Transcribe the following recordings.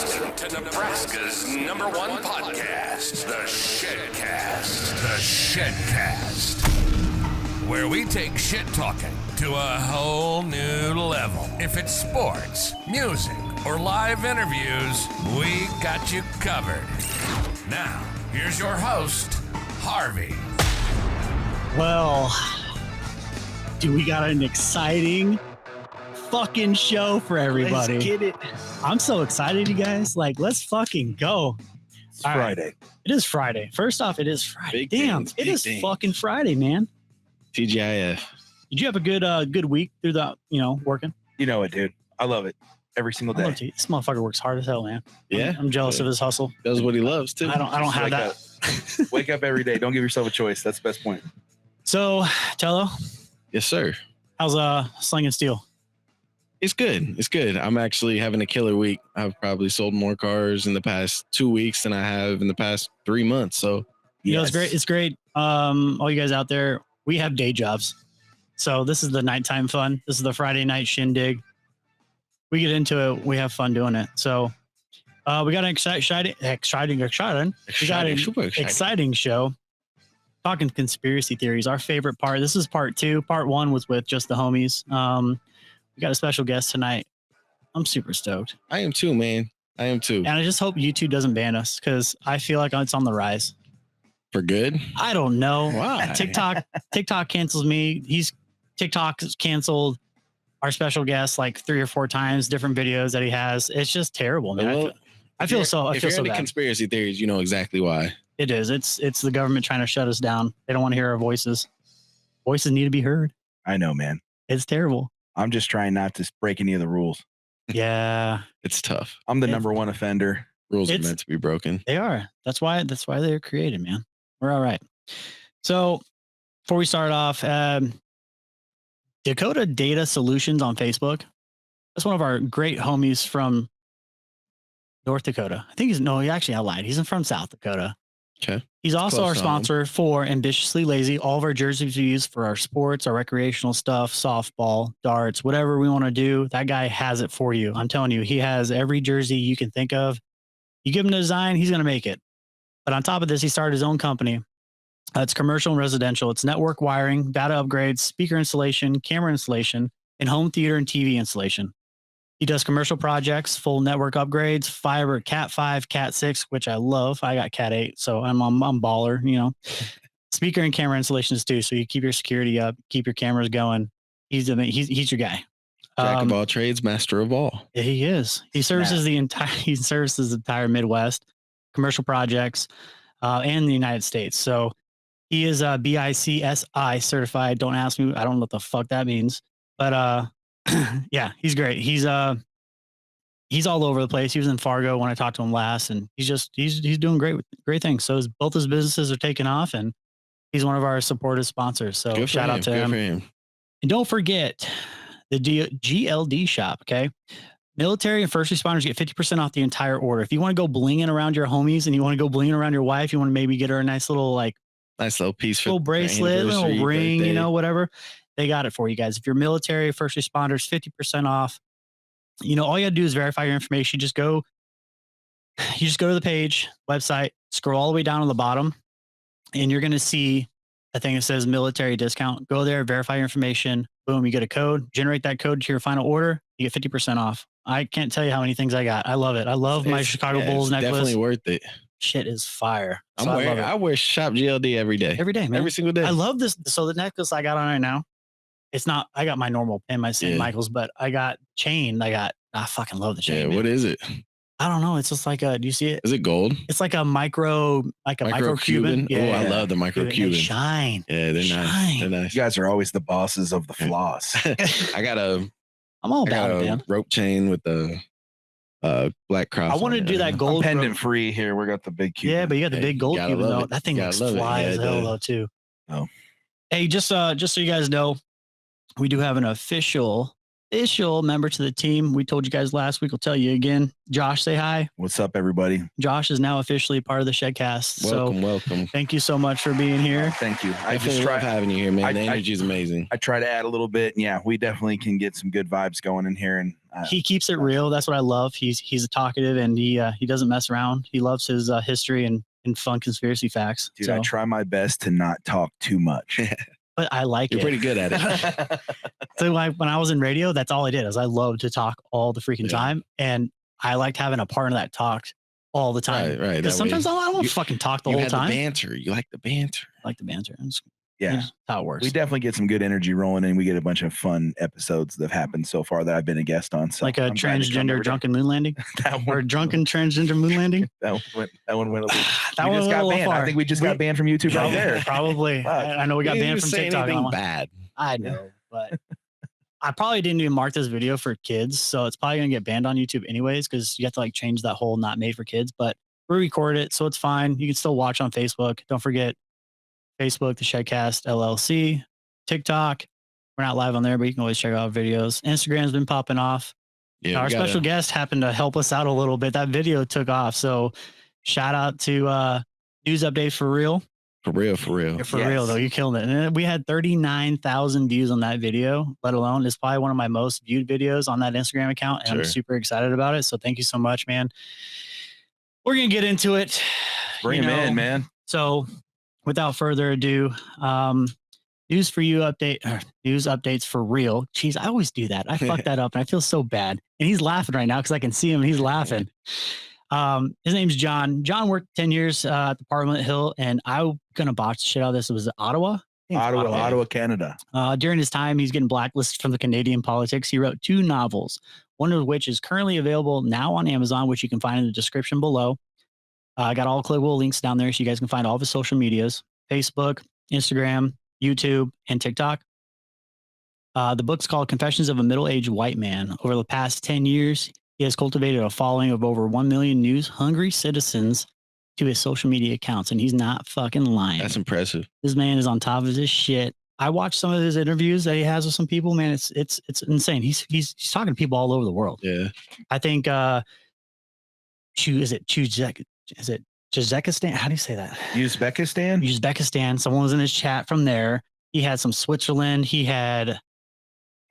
listening to Nebraska's #1 podcast, The Shedcast. The Shedcast. Where we take shit talking to a whole new level. If it's sports, music, or live interviews, we got you covered. Now, here's your host, Harvey. Well, dude, we got an exciting fucking show for everybody. Let's get it. I'm so excited, you guys. Like, let's fucking go. It's All right. Friday. It is Friday. First off, it is Friday. Big Damn, things, it big is things. fucking Friday, man. TGIF. Did you have a good week through the, working? You know it, dude. I love it. Every single I love day. to. This motherfucker works hard as hell, man. Yeah. I'm jealous of his hustle. Does what he loves too. I don't have that. Wake up every day. Don't give yourself a choice. That's the best point. So, Tello, Yes, sir. how's Sling and Steel? It's good. It's good. I'm actually having a killer week. I've probably sold more cars in the past 2 weeks than I have in the past 3 months. So You know, it's great. It's great. All you guys out there, we have day jobs. So this is the nighttime fun. This is the Friday night shindig. We get into it. We have fun doing it. So we got an exciting show. Talking conspiracy theories. Our favorite part. This is part 2. Part 1 was with just the homies. We got a special guest tonight. I'm super stoked. I am too, man. I am too. And I just hope YouTube doesn't ban us because I feel like it's on the rise. For good? I don't know. Why? TikTok cancels me. TikTok's canceled our special guest like 3 or 4 times, different videos that he has. It's just terrible, man. Well, I feel so If you're into bad. conspiracy theories, you know exactly why. It is. It's the government trying to shut us down. They don't want to hear our voices. Voices need to be heard. I know, man. It's terrible. I'm just trying not to break any of the rules. Yeah, It's tough. I'm the It- #1 offender. Rules are It's- meant to be broken. they are. That's why they're created, man. We're all right. So before we start off, Dakota Data Solutions on Facebook. That's one of our great homies from North Dakota. I lied. He's from South Dakota. Okay. He's also our Close to home. sponsor for Ambitiously Lazy. All of our jerseys we use for our sports, our recreational stuff, softball, darts, whatever we want to do. That guy has it for you. I'm telling you, he has every jersey you can think of. You give him the design, he's going to make it. But on top of this, he started his own company. It's commercial and residential. It's network wiring, data upgrades, speaker installation, camera installation, and home theater and TV installation. He does commercial projects, full network upgrades, fiber, Cat 5, Cat 6, which I love. I got Cat 8, so I'm baller, Speaker and camera installations too, so you keep your security up, keep your cameras going. He's your guy. Jack of all trades, master of all. Yeah, he is. He services the entire Midwest, commercial projects, and the United States. So he is BICSI certified. Don't ask me. I don't know what the fuck that means. But yeah, he's great. He's all over the place. He was in Fargo when I talked to him last, and he's doing great things. So both his businesses are taking off, and he's one of our supportive sponsors. So Good for shout him. out to Good him. for him. And don't forget the GLD shop, okay? Military and first responders get 50% off the entire order. If you want to go blinging around your homies and you want to go blinging around your wife, you want to maybe get her a nice little Nice little piece for little bracelet, little anniversary, ring, birthday. whatever. They got it for you guys. If you're military, first responders, 50% off. All you got to do is verify your information. You just go to the page, website, scroll all the way down to the bottom, and you're going to see a thing that says military discount. Go there, verify your information. Boom, you get a code. Generate that code to your final order. You get 50% off. I can't tell you how many things I got. I love it. I love my Chicago Bulls it's necklace. Definitely worth it. Shit is fire. So I love it. I wear Shop GLD every day. Every day, man. Every single day. I love this. So the necklace I got on right now, it's not, I got my normal pin, my St. Yeah. Michael's, but I got chain. I fucking love the chain. Yeah, man. what is it? I don't know. It's just like do you see it? Is it gold? It's like a micro Cuban. Oh, I love the micro They Cuban. shine. Yeah, they're nice. Shine. They're nice. You guys are always the bosses of the floss. I got a I'm all about it, man. rope chain with the black cross. I wanted on to it. do that I'm gold pendant rope. free here. We got the big cube. Yeah, but you got the Hey, big gold gotta Cuban love though. it. That thing Gotta looks love it. fly Yeah, as it hell does. though too. Oh. Hey, just so you guys know, we do have an official official member to the team. We told you guys last week. We'll tell you again. Josh, say hi. What's up, everybody? Josh is now officially part of the Shedcast. Welcome. Thank you so much for being here. Thank you. I just love having you here, man. The energy is amazing. I try to add a little bit. And yeah, we definitely can get some good vibes going in here. And he keeps it real. That's what I love. He's a talkative, and he doesn't mess around. He loves his history and fun conspiracy facts. Dude, I try my best to not talk too much. But I like You're it. pretty good at it. So when I was in radio, that's all I did. Is I loved to talk all the freaking time, and I liked having a partner that talked all the time. Right. Because sometimes I don't want to fucking talk the whole time. The banter. You like the banter. I like the banter. Yeah, that's how it works. We definitely get some good energy rolling, and we get a bunch of fun episodes that have happened so far that I've been a guest on. So like a transgender drunken moon landing, or drunken transgender moon landing. That one went a little. That one just got banned. far. I think we just got banned from YouTube right there. Probably. I know we got banned from TikTok. Anything bad. I know, but I probably didn't even mark this video for kids, so it's probably gonna get banned on YouTube anyways because you have to like change that whole not made for kids. But we record it, so it's fine. You can still watch on Facebook. Don't forget Facebook, the Shedcast LLC, TikTok. We're not live on there, but you can always check out videos. Instagram's been popping off. Yeah, our special guest happened to help us out a little bit. That video took off, so shout out to News Update for Real. For real. For real, though. You killed it. And we had 39,000 views on that video, let alone it's probably one of my most viewed videos on that Instagram account. And I'm super excited about it. So thank you so much, man. We're going to get into it. Bring him in, man. So without further ado, news updates for real. Jeez, I always do that. I fuck that up and I feel so bad. And he's laughing right now because I can see him and he's laughing. His name's John. John worked 10 years at the Parliament Hill, and I'm gonna botch the shit out of this. It was Ottawa. Ottawa, Canada. During his time, he's getting blacklisted from the Canadian politics. He wrote 2 novels, one of which is currently available now on Amazon, which you can find in the description below. I got all clickable links down there so you guys can find all of his social medias: Facebook, Instagram, YouTube, and TikTok. The book's called Confessions of a Middle-Aged White Man. Over the past 10 years, he has cultivated a following of over 1 million news-hungry citizens to his social media accounts, and he's not fucking lying. That's impressive. This man is on top of his shit. I watched some of his interviews that he has with some people. Man, it's insane. He's talking to people all over the world. Yeah, I think is it Uzbekistan? How do you say that? Uzbekistan. Someone was in his chat from there. He had some Switzerland. He had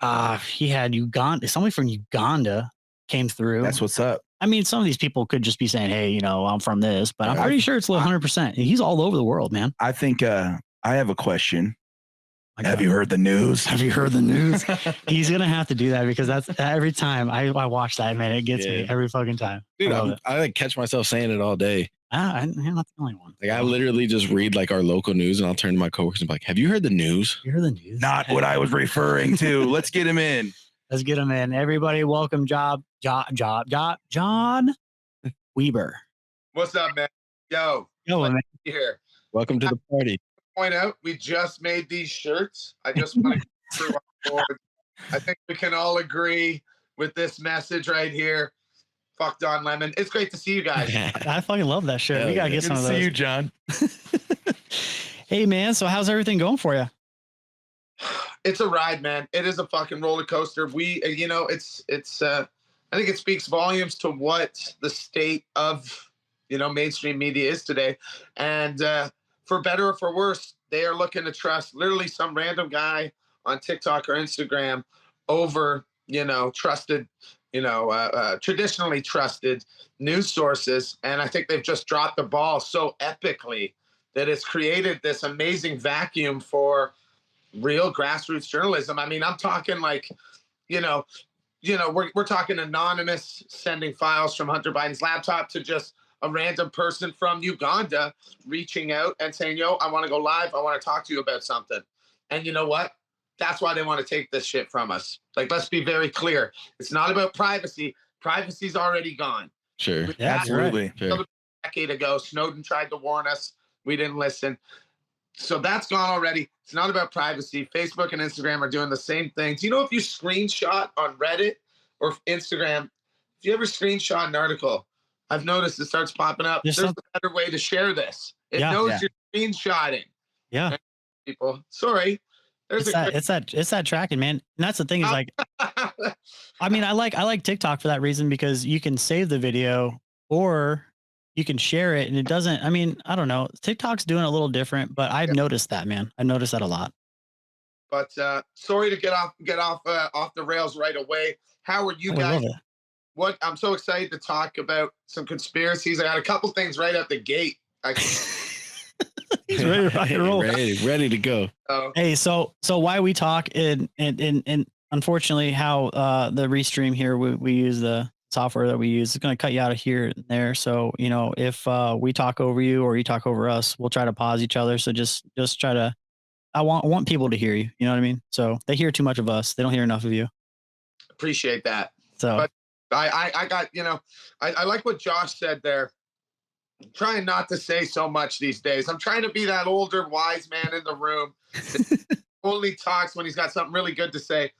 Uganda. Somebody from Uganda came through. That's what's up. I mean, some of these people could just be saying, "Hey, I'm from this," but I'm pretty sure it's 100%. He's all over the world, man. I think I have a question. Have you heard the news? Have you heard the news? He's gonna have to do that because that's every time I watch that, man, it gets me every fucking time. Dude, I like catch myself saying it all day. I'm not the only one. Like I literally just read like our local news, and I'll turn to my coworkers and be like, "Have you heard the news?" You heard the news? Not what I was referring to. Let's get him in. Let's get him in. Everybody, welcome, John Wiber. What's up, man? Yo, man. Here. Welcome to the party. Point out, we just made these shirts. I just want to get through our board. I think we can all agree with this message right here. Fuck Don Lemon. It's great to see you guys. I fucking love that shirt. We gotta get some of those. See you, John. Hey, man. So how's everything going for you? It's a ride, man. It is a fucking roller coaster. We, it's. I think it speaks volumes to what the state of, mainstream media is today, and for better or for worse, they are looking to trust literally some random guy on TikTok or Instagram over, trusted, traditionally trusted news sources, and I think they've just dropped the ball so epically that it's created this amazing vacuum for real grassroots journalism. I mean, I'm talking like, we're talking anonymous sending files from Hunter Biden's laptop to just a random person from Uganda reaching out and saying, "Yo, I want to go live. I want to talk to you about something." And you know what? That's why they want to take this shit from us. Like, let's be very clear. It's not about privacy. Privacy's already gone. Sure. Yeah, absolutely. Sure. A decade ago, Snowden tried to warn us. We didn't listen. So that's gone already. It's not about privacy. Facebook and Instagram are doing the same thing. Do you know if you screenshot on Reddit or Instagram, if you ever screenshot an article, I've noticed it starts popping up. There's a better way to share this. It knows you're screenshotting. Yeah. People, sorry. There's It's that tracking, man. And that's the thing is like, I mean, I like TikTok for that reason because you can save the video or you can share it and it doesn't, I mean, I don't know. TikTok's doing a little different, but I've noticed that, man. I've noticed that a lot. But sorry to get off the rails right away. How are you I guys? love it. What I'm so excited to talk about some conspiracies. I got a couple things right out the gate. He's ready to rock and roll. ready to go. Hey, so why we talk and unfortunately how the restream here we use the software that we use is going to cut you out of here and there. So you know if we talk over you or you talk over us, we'll try to pause each other. So just try to. I want people to hear you. You know what I mean? So they hear too much of us. They don't hear enough of you. Appreciate that. So but I got I like what Josh said there. I'm trying not to say so much these days. I'm trying to be that older wise man in the room that only talks when he's got something really good to say.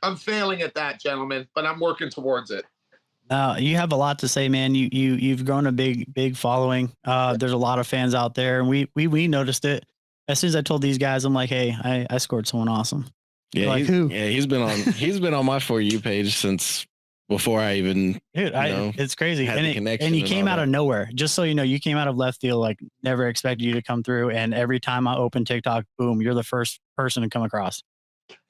I'm failing at that, gentlemen, but I'm working towards it. You have a lot to say, man. You've grown a big following. There's a lot of fans out there, and we noticed it as soon as I told these guys. I'm like, hey, I scored someone awesome. Yeah, like, who? Yeah, he's been on my For You page since before I even. Dude, it's crazy, and you came out of nowhere. Just so you know, you came out of left field. Like never expected you to come through, and every time I open TikTok, boom, you're the first person to come across.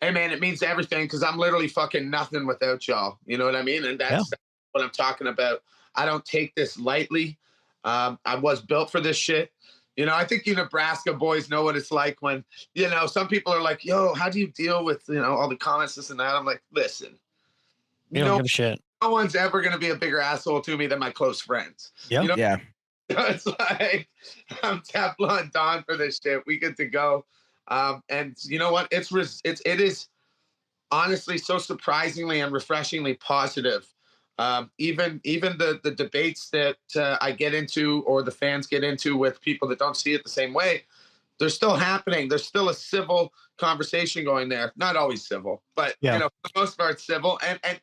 Hey man, it means everything because I'm literally fucking nothing without y'all. You know what I mean? And that's what I'm talking about. I don't take this lightly. I was built for this shit. You know, I think you Nebraska boys know what it's like when, you know, some people are like, yo, how do you deal with, you know, all the comments, this and that? I'm like, listen, you don't give a shit. No one's ever going to be a bigger asshole to me than my close friends. Yep. You know? Yeah. It's like, I'm Teflon Don for this shit. We get to go. And you know what? It is honestly so surprisingly and refreshingly positive. Even the debates that I get into or the fans get into with people that don't see it the same way, they're still happening. There's still a civil conversation going there. Not always civil, but you know, for the most part, civil. And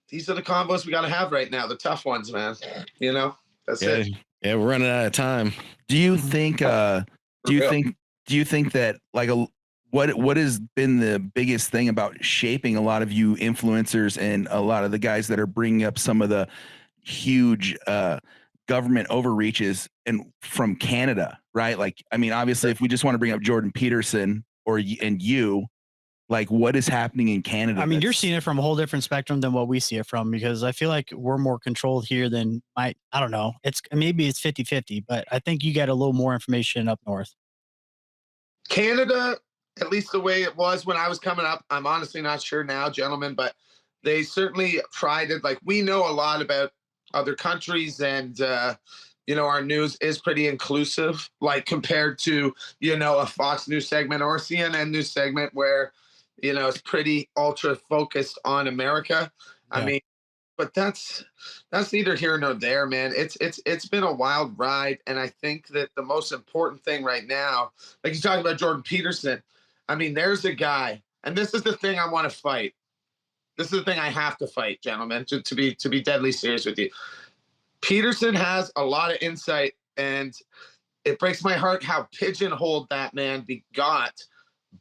these are the combos we got to have right now. The tough ones, man. You know, that's it. Yeah, we're running out of time. Do you think? Do you think that like what has been the biggest thing about shaping a lot of you influencers and a lot of the guys that are bringing up some of the huge government overreaches and from Canada, right? Like, I mean, obviously, if we just want to bring up Jordan Peterson and you, like, what is happening in Canada? I mean, you're seeing it from a whole different spectrum than what we see it from, because I feel like we're more controlled here than I don't know. Maybe it's 50-50, but I think you get a little more information up north. Canada, at least the way it was when I was coming up, I'm honestly not sure now, gentlemen, but they certainly prided, like, we know a lot about other countries, and you know, our news is pretty inclusive, like compared to, you know, a Fox News segment or a CNN news segment where, you know, it's pretty ultra focused on America. Yeah. I mean, but that's neither here nor there, man. It's been a wild ride, and I think that the most important thing right now, like you talked about Jordan Peterson, I mean, there's a guy, and this is the thing I want to fight. This is the thing I have to fight, gentlemen, to be deadly serious with you. Peterson has a lot of insight, and it breaks my heart how pigeonholed that man got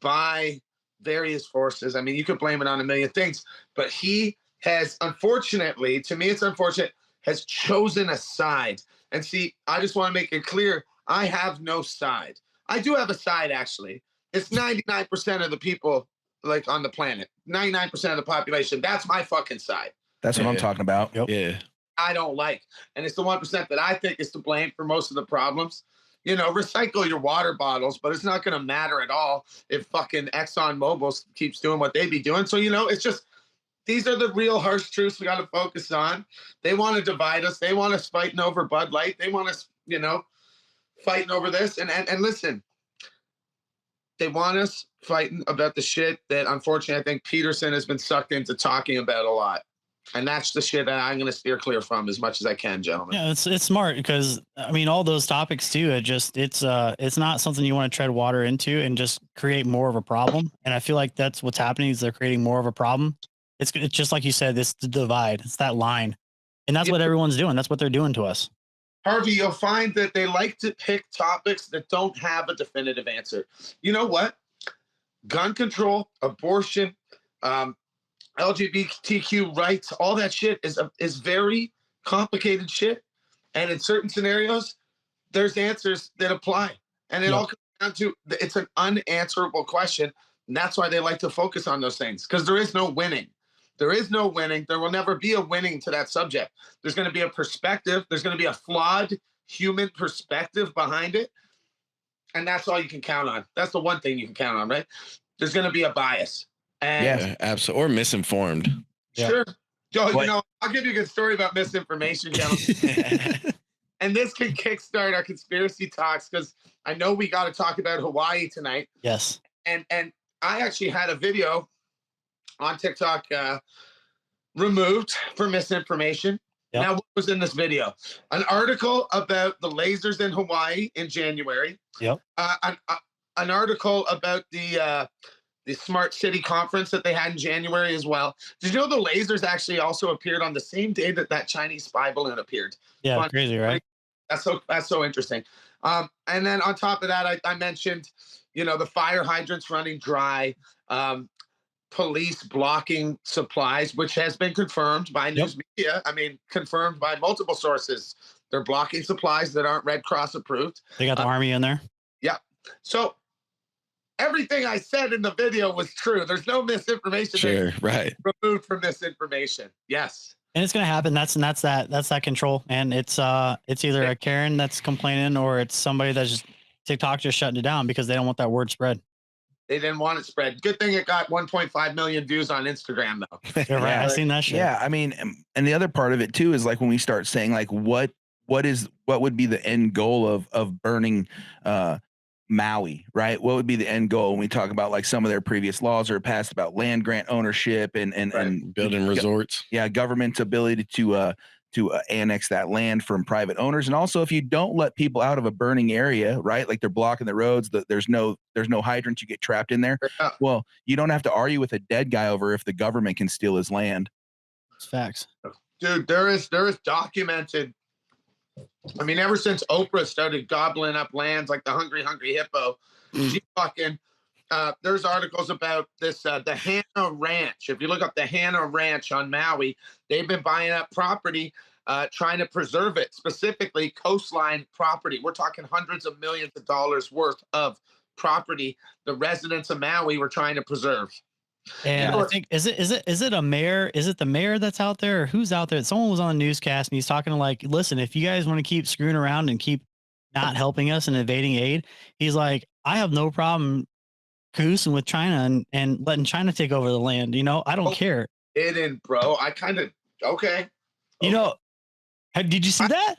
by various forces. I mean, you could blame it on a million things, but he has, unfortunately, to me it's unfortunate, has chosen a side. And see, I just want to make it clear, I have no side. I do have a side, actually. It's 99% of the people, like, on the planet. 99% of the population. That's my fucking side. That's what I'm talking about. Yep. Yeah. I don't like. And it's the 1% that I think is to blame for most of the problems. You know, recycle your water bottles, but it's not going to matter at all if fucking ExxonMobil keeps doing what they be doing. So, you know, it's just, these are the real harsh truths we got to focus on. They want to divide us. They want us fighting over Bud Light. They want us, you know, fighting over this. And listen, they want us fighting about the shit that, unfortunately, I think Peterson has been sucked into talking about a lot. And that's the shit that I'm going to steer clear from as much as I can, gentlemen. Yeah, it's smart because, I mean, all those topics too, it's not something you want to tread water into and just create more of a problem. And I feel like that's what's happening is they're creating more of a problem. It's just like you said, it's the divide. It's that line. And that's what everyone's doing. That's what they're doing to us. Harvey, you'll find that they like to pick topics that don't have a definitive answer. You know what? gun control, abortion, LGBTQ rights, all that shit is very complicated shit. And in certain scenarios, there's answers that apply. And it all comes down to, it's an unanswerable question. And that's why they like to focus on those things, because there is no winning. There is no winning. There will never be a winning to that subject. There's going to be a perspective. There's going to be a flawed human perspective behind it. And that's all you can count on. That's the one thing you can count on, right? There's going to be a bias. And Yeah, absolutely. Or misinformed. Sure. Yo, you know, I'll give you a good story about misinformation, gentlemen. And this can kickstart our conspiracy talks, because I know we got to talk about Hawaii tonight. Yes. And I actually had a video on TikTok removed for misinformation. Yep. Now, what was in this video? An article about the lasers in Hawaii in January. Yep. An article about the Smart City Conference that they had in January as well. Did you know the lasers actually also appeared on the same day that Chinese spy balloon appeared? Yeah, Fun. crazy, right? That's so interesting. And then on top of that, I mentioned, you know, the fire hydrants running dry, police blocking supplies, which has been confirmed by news media. I mean, confirmed by multiple sources. They're blocking supplies that aren't Red Cross approved. They got the army in there. Yeah. So everything I said in the video was true. There's no misinformation. Sure, right. Removed from misinformation. Yes. And it's gonna happen. That's that control. And it's either a Karen that's complaining, or it's somebody that's just TikTok just shutting it down because they don't want that word spread. They didn't want it spread. Good thing it got 1.5 million views on Instagram, though. You're right. I seen that shit. Yeah, I mean, and the other part of it too is like when we start saying like what would be the end goal of burning Maui, right? What would be the end goal when we talk about like some of their previous laws are passed about land grant ownership and Building resorts? Yeah, government's ability to annex that land from private owners. And also if you don't let people out of a burning area, right? Like they're blocking the roads, there's no hydrant, you get trapped in there. Well, you don't have to argue with a dead guy over if the government can steal his land. It's facts. Dude, there is documented. I mean, ever since Oprah started gobbling up lands like the Hungry Hippo, she fucking, there's articles about this, the Hana Ranch. If you look up the Hana Ranch on Maui, they've been buying up property, trying to preserve it, specifically coastline property. We're talking hundreds of millions of dollars worth of property the residents of Maui were trying to preserve. And I think is it a mayor? Is it the mayor that's out there, or who's out there? Someone was on the newscast and he's talking to like, listen, if you guys want to keep screwing around and keep not helping us and evading aid, he's like, I have no problem coosing with China and letting China take over the land. You know, I don't care. Hidden, bro. I kind of okay. You know, did you see that?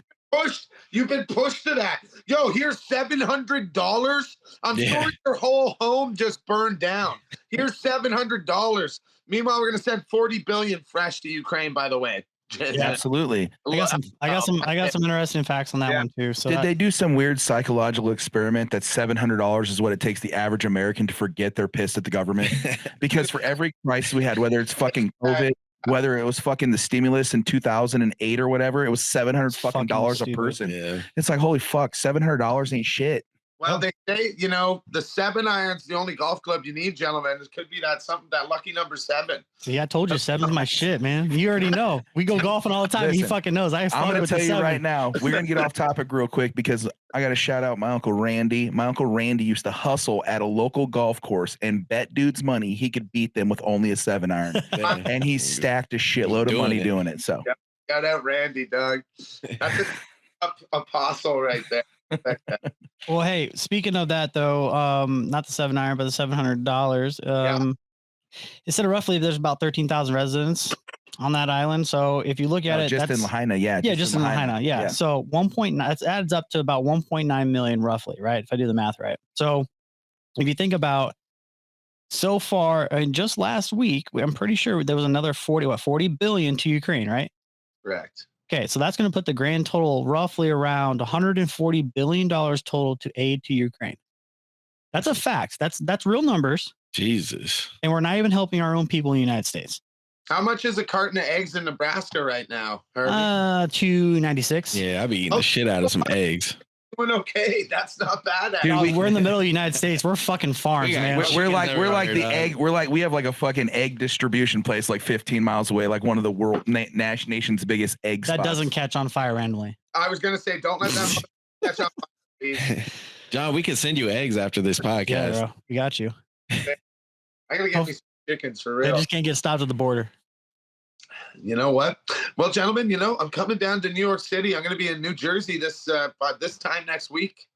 You've been pushed to that. Yo, here's $700. I'm sorry your whole home just burned down. Here's $700. Meanwhile, we're gonna send 40 billion fresh to Ukraine, by the way. Yeah, absolutely. I got some interesting facts on that one too. So did they do some weird psychological experiment that $700 is what it takes the average American to forget they're pissed at the government? Because for every crisis we had, whether it's fucking COVID, whether it was fucking the stimulus in 2008 or whatever, it was $700 fucking dollars a person. Yeah. It's like, holy fuck, $700 ain't shit. Well, they say, you know, the 7 iron's the only golf club you need, gentlemen. It could be that lucky number 7. See, I told you 7's my shit, man. You already know. We go golfing all the time. Listen, he fucking knows. I'm going to tell you right now, we're going to get off topic real quick because I got to shout out my Uncle Randy. My Uncle Randy used to hustle at a local golf course and bet dudes money he could beat them with only a 7 iron. And he stacked a shitload of money doing it. So shout out Randy, Doug. That's an apostle right there. Well, hey, speaking of that though, not the 7 iron, but the $700. It said roughly there's about 13,000 residents on that island. So if you look at it, just in Lahaina, just in Lahaina, yeah. So 1.9, it adds up to about 1.9 million roughly, right? If I do the math right. So if you think about so far, I mean, just last week, I'm pretty sure there was another 40 billion to Ukraine, right? Correct. Okay, so that's going to put the grand total roughly around $140 billion total to aid to Ukraine. That's a fact. That's real numbers. Jesus. And we're not even helping our own people in the United States. How much is a carton of eggs in Nebraska right now, Herbie? $2.96. Yeah, I'd be eating the shit out of some eggs. doing okay. That's not bad. Dude, We're in the middle of the United States. We're fucking farms, We got- man. We're like Chickens the everywhere, egg. We have like a fucking egg distribution place like 15 miles away, like one of the world nation's biggest egg That spots. doesn't catch on fire randomly. I was gonna say, don't let that catch up. Please. John, we can send you eggs after this Yeah, podcast. bro. We got you. I gotta get me some chickens for They real. just can't get stopped at the border. You know what? Well, gentlemen, I'm coming down to New York City. I'm going to be in New Jersey by this time next week.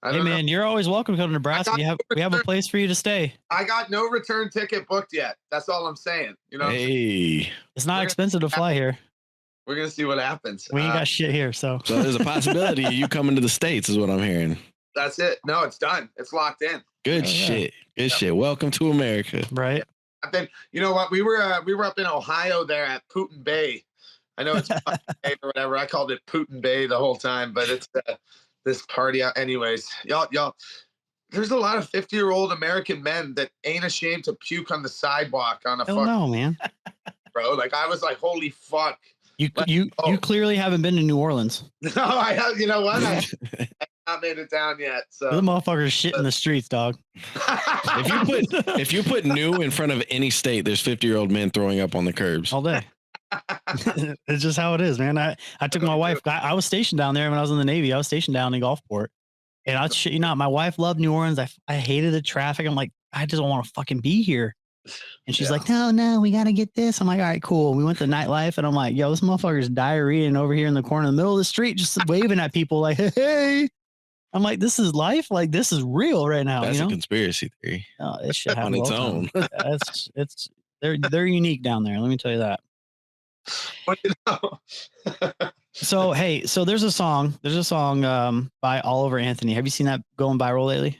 I Hey don't know. man, you're always welcome to come to Nebraska. We have a place for you to stay. I got no return ticket booked yet. That's all I'm saying. Hey, It's not We're- expensive to fly here. We're going to see what happens. We ain't got shit here, so so there's a possibility of you coming to the States, is what I'm hearing. That's it. No, it's done. It's locked in. Good Oh, yeah. shit. Good shit. Welcome to America. right. I've been, you know what? We were up in Ohio there at Putin Bay. I know it's Putin Bay or whatever. I called it Putin Bay the whole time, but it's this party. Anyways, y'all. There's a lot of 50-year-old American men that ain't ashamed to puke on the sidewalk on a Hell fuck, no, man. bro. Like I was like, holy fuck. You clearly haven't been to New Orleans. No, I have. You know what? I have not made it down yet. The So motherfuckers shit in the streets, dog. If you put new in front of any state, there's 50-year-old men throwing up on the curbs. All day. It's just how it is, man. I took my wife. I was stationed down there when I was in the Navy. I was stationed down in Gulfport. And I shit you not, my wife loved New Orleans. I hated the traffic. I'm like, I just don't want to fucking be here. And she's Yeah. like, no, we got to get this. I'm like, all right, cool. We went to nightlife and I'm like, yo, this motherfucker's diarrheaing over here in the corner in the middle of the street, just waving at people like, hey. I'm like, this is life. Like, this is real right now. That's you a know? conspiracy theory Oh, this shit on happens its all the time. own. It's they're unique down there. Let me tell you that. But, you know, So hey, so there's a song by Oliver Anthony. Have you seen that going viral lately?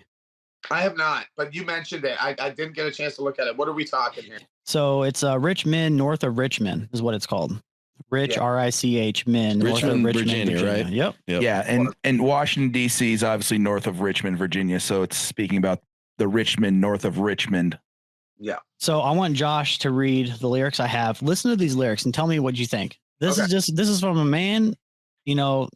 I have not, but you mentioned it. I didn't get a chance to look at it. What are we talking here? So it's Richmond, north of Richmond, is what it's called. Rich, Yeah. RICH, Min, north of Richmond, Richmond, Virginia, right? Yep. Yep. Yeah, and Washington D.C. is obviously north of Richmond, Virginia. So it's speaking about the Richmond, north of Richmond. Yeah. So I want Josh to read the lyrics I have. Listen to these lyrics and tell me what you think. This is from a man,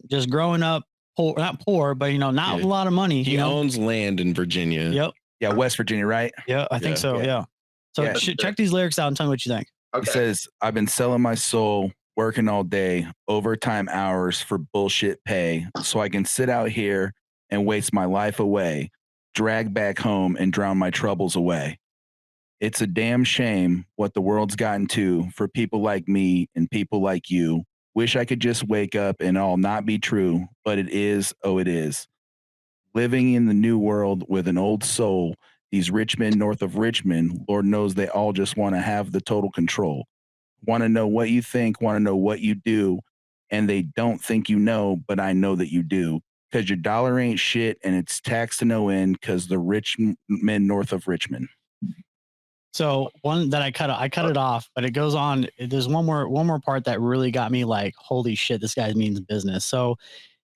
just growing up poor, not poor, but not Yeah. a lot of money. He owns land in Virginia. Yep. Yeah, West Virginia, right? Yeah, I think Yeah. so. Yeah. Yeah. So Yeah. check these lyrics out and tell me what you think. He Okay. says, I've been selling my soul, working all day, overtime hours for bullshit pay, so I can sit out here and waste my life away, drag back home and drown my troubles away. It's a damn shame what the world's gotten to for people like me and people like you. Wish I could just wake up and all not be true, but it is, oh, it is. Living in the new world with an old soul, these rich men north of Richmond, Lord knows they all just want to have the total control. Want to know what you think, want to know what you do, and they don't think you know, but I know that you do. Because your dollar ain't shit and it's taxed to no end because the rich men north of Richmond. So one that I cut it off, but it goes on. There's one more part that really got me like, holy shit, this guy means business. So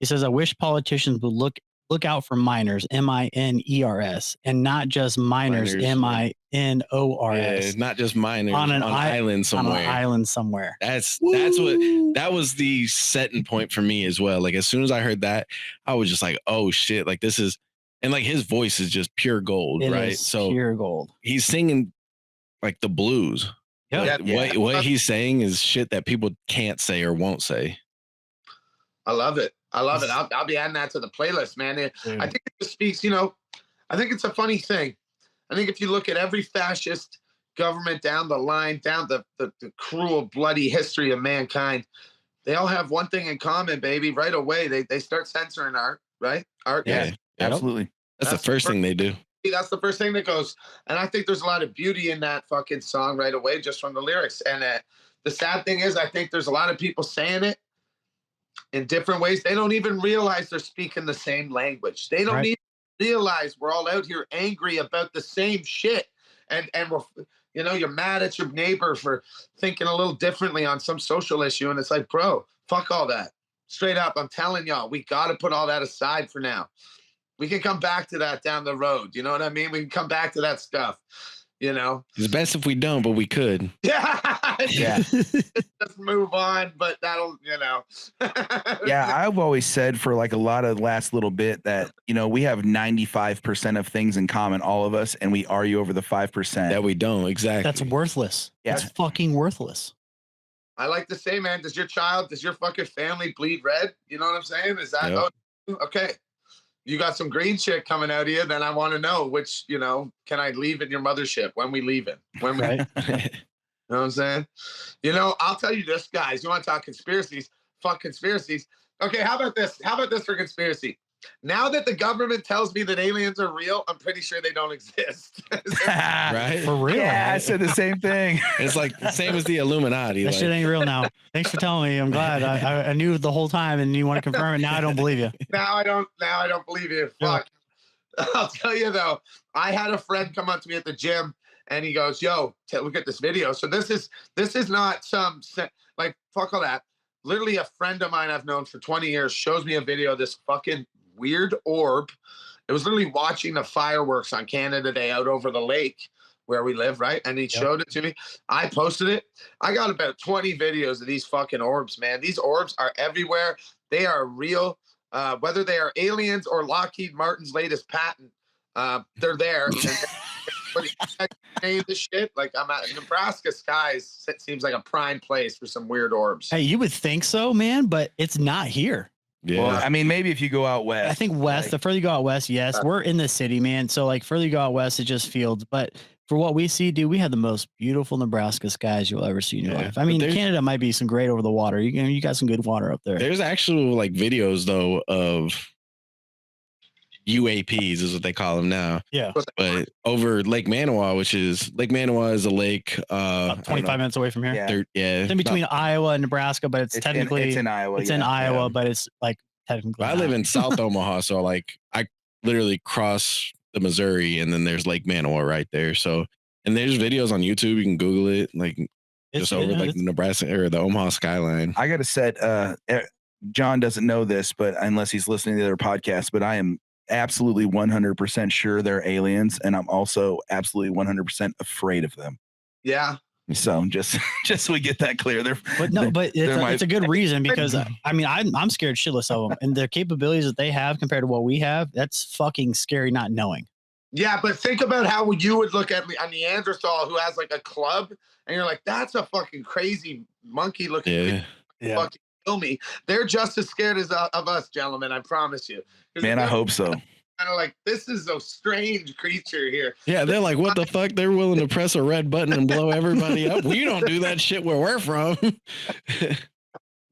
he says, I wish politicians would look out for minors, MINERS, and not just minors, Minors. MINORS, Yeah, not just minors On on an an i- island on somewhere. an island somewhere. That's that was the setting point for me as well. Like as soon as I heard that, I was just like, oh shit, like this is, and like his voice is just pure gold, It right? is So pure gold. he's singing like the blues. Yeah. Like, what he's saying is shit that people can't say or won't say. I love it. I'll be adding that to the playlist, man. I think it just speaks, I think it's a funny thing. I think if you look at every fascist government down the line, down the cruel, bloody history of mankind, they all have one thing in common, baby. Right away, they start censoring art, right? Art. Yeah, Absolutely. That's That's the first thing they do. That's the first thing that goes. And I think there's a lot of beauty in that fucking song right away, just from the lyrics. And the sad thing is, I think there's a lot of people saying it in different ways. They don't even realize they're speaking the same language. They don't Right. even realize we're all out here angry about the same shit. And we're, you're mad at your neighbor for thinking a little differently on some social issue. And it's like, bro, fuck all that. Straight up, I'm telling y'all, we got to put all that aside for now. We can come back to that down the road. You know what I mean? We can come back to that stuff. you know. It's best if we don't, but we could. Yeah. Yeah. Just move on, but that'll, you know. Yeah, I've always said for like a lot of the last little bit that, you know, we have 95% of things in common, all of us, and we argue over the 5%. That we don't. Exactly. That's worthless. Yeah. That's fucking worthless. I like to say, man, does your fucking family bleed red? You know what I'm saying? Is that okay? You got some green shit coming out of you, then I want to know which, you know, can I leave in your mothership? When we leaving? When we, Right. you know what I'm saying? You know, I'll tell you this, guys. You want to talk conspiracies? Fuck conspiracies. Okay, how about this? How about this for conspiracy? Now that the government tells me that aliens are real, I'm pretty sure they don't exist. Right? For real. Yeah, I said the same thing. It's like the same as the Illuminati. That Like, shit ain't real now. Thanks for telling me. I'm glad. I knew the whole time, and you want to confirm it. Now I don't believe you. Now I don't believe you. Fuck. I'll tell you though, I had a friend come up to me at the gym and he goes, yo, look at this video. So this is not some like fuck all that. Literally a friend of mine I've known for 20 years shows me a video of this fucking weird orb. It was literally watching the fireworks on Canada Day out over the lake where we live, right? And he showed it to me. I posted it. I got about 20 videos of these fucking orbs, man. These orbs are everywhere. They are real. Whether they are aliens or Lockheed Martin's latest patent, they're there. This shit, like I'm at Nebraska skies. It seems like a prime place for some weird orbs. Hey, you would think so, man, but it's not here. yeah. Well, I mean, maybe if you go out west. I think west, the further you go out west, yes, we're in the city, man. So like further you go out west, it's just fields. But for what we see, dude, we have the most beautiful Nebraska skies you'll ever see in your Yeah. life. I mean, But there's- Canada might be some great over the water. You got some good water up there. There's actual like videos though of UAPs is what they call them now. Yeah. But over Lake Manawa, which is Lake Manawa is a lake. About 25 minutes away from here. Yeah. It's in between Iowa and Nebraska, but it's technically it's in Iowa. it's in Iowa, but it's like technically. I live in South Omaha, so like I literally cross the Missouri, and then there's Lake Manawa right there. So, and there's videos on YouTube. You can Google it, like just over like the Nebraska or the Omaha skyline. I got to set. John doesn't know this, but unless he's listening to their podcast, but I am absolutely 100% sure they're aliens, and I'm also absolutely 100% afraid of them. Yeah. So just so we get that clear, it's a good reason because I mean I'm scared shitless of them and their capabilities that they have compared to what we have. That's fucking scary not knowing. Yeah, but think about how you would look at a Neanderthal who has like a club, and you're like, that's a fucking crazy monkey looking. Yeah. Fucking kill me. They're just as scared as of us, gentlemen. I promise you. Man, I hope so. Kind of like, this is a strange creature here. Yeah, they're like, what the fuck? They're willing to press a red button and blow everybody up. We don't do that shit where we're from.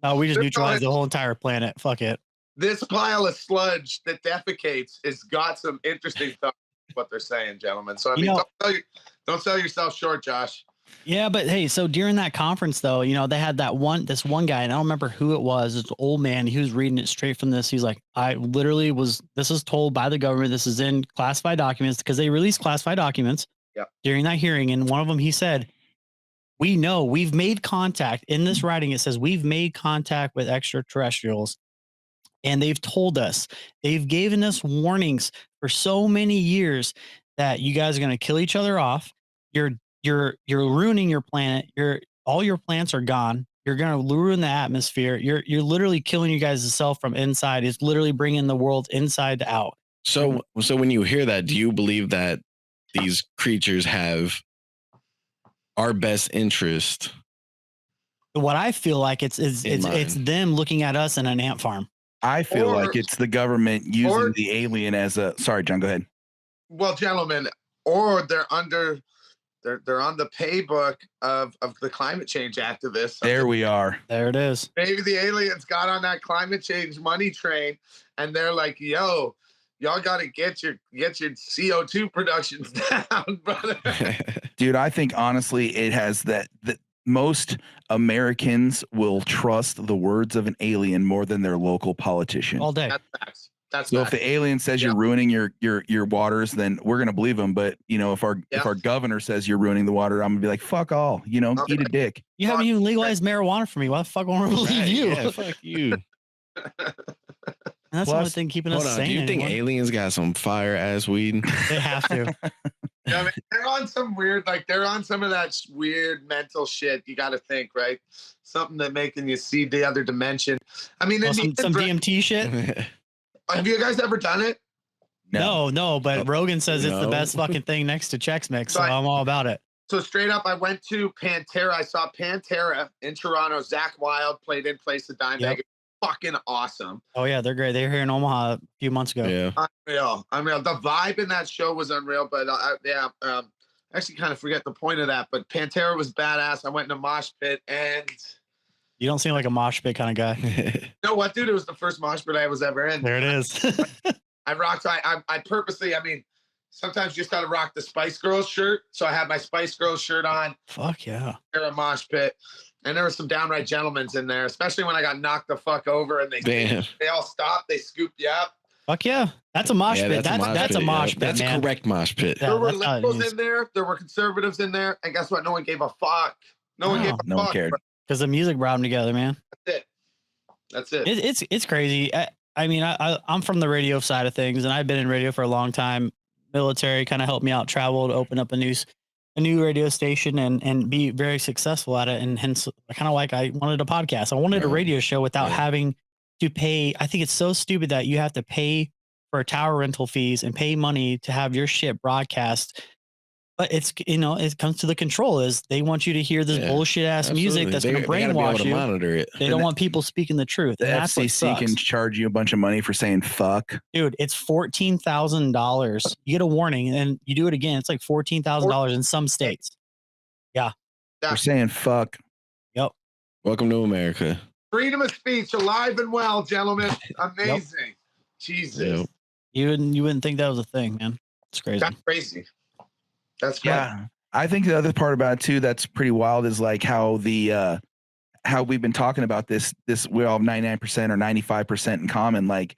No, we just neutralize the whole entire planet. Fuck it. This pile of sludge that defecates has got some interesting stuff. What they're saying, gentlemen. So I mean, don't sell yourself short, Josh. Yeah, but hey, so during that conference though, they had this one guy, and I don't remember who it was. It's an old man. He was reading it straight from this. He's like, this is told by the government. This is in classified documents because they released classified documents during that hearing. And one of them, he said, we know we've made contact in this writing. It says we've made contact with extraterrestrials. And they've told us, they've given us warnings for so many years that you guys are going to kill each other off. You're ruining your planet. All your plants are gone. You're going to ruin the atmosphere. You're literally killing you guys yourself from inside. It's literally bringing the world inside out. So when you hear that, do you believe that these creatures have our best interest? What I feel like it's them looking at us in an ant farm. I feel like it's the government using the alien as a. Sorry, John, go ahead. Well, gentlemen, or they're on the paybook of the climate change activists. There we are. There it is. Maybe the aliens got on that climate change money train, and they're like, "Yo, y'all got to get your CO2 productions down, brother." Dude, I think honestly, it has that most Americans will trust the words of an alien more than their local politician. All day. That's facts. That's so facts. if the alien says you're ruining your waters, then we're gonna believe him. But if our governor says you're ruining the water, I'm gonna be like, fuck all. Eat a dick. You haven't even legalized marijuana for me. Why the fuck won't I believe you? Yeah, fuck you. And that's the only thing keeping us sane. Do you think aliens got some fire ass weed? They have to. Yeah, I mean, they're on some weird, like they're on some of that weird mental shit. You got to think, right? Something that making you see the other dimension. I mean, some DMT shit. Have you guys ever done it? No, but Rogan says it's the best fucking thing next to Chex Mix, so I'm all about it. So straight up, I went to Pantera. I saw Pantera in Toronto. Zach Wilde played in place of Dimebag. Yep. Fucking awesome. Oh yeah, they're great. They were here in Omaha a few months ago. Yeah, unreal. The vibe in that show was unreal. But actually kind of forget the point of that. But Pantera was badass. I went in a mosh pit, and you don't seem like a mosh pit kind of guy. You know what, dude? It was the first mosh pit I was ever in. There it is. I rocked. I purposely. I mean, sometimes you just gotta rock the Spice Girls shirt. So I had my Spice Girls shirt on. Fuck yeah. They're a mosh pit. And there were some downright gentlemen's in there, especially when I got knocked the fuck over and they all stopped. They scooped you up. Fuck yeah. That's a mosh pit. That's a mosh pit. That's man. Correct mosh pit. There were liberals in there. There were conservatives in there. And guess what? No one gave a fuck. No one gave a fuck. No one cared. Because the music brought them together, man. That's it. It's crazy. I mean, I'm from the radio side of things, and I've been in radio for a long time. Military kind of helped me out, travel to open up a new radio station and be very successful at it. And hence, kind of like I wanted a podcast. I wanted a radio show without having to pay. I think it's so stupid that you have to pay for tower rental fees and pay money to have your shit broadcast. But it's, it comes to the control is they want you to hear this bullshit ass music that's going to brainwash you. Monitor it. They don't want people speaking the truth. The FCC can charge you a bunch of money for saying fuck. Dude, it's $14,000. You get a warning and you do it again. It's like $14,000 in some states. Yeah. We're saying fuck. Yep. Welcome to America. Freedom of speech, alive and well, gentlemen. Amazing. Yep. Jesus. Yep. You wouldn't think that was a thing, man. It's crazy. That's crazy. That's great. Yeah. I think the other part about it too that's pretty wild is like how how we've been talking about this we all have 99% or 95% in common. Like,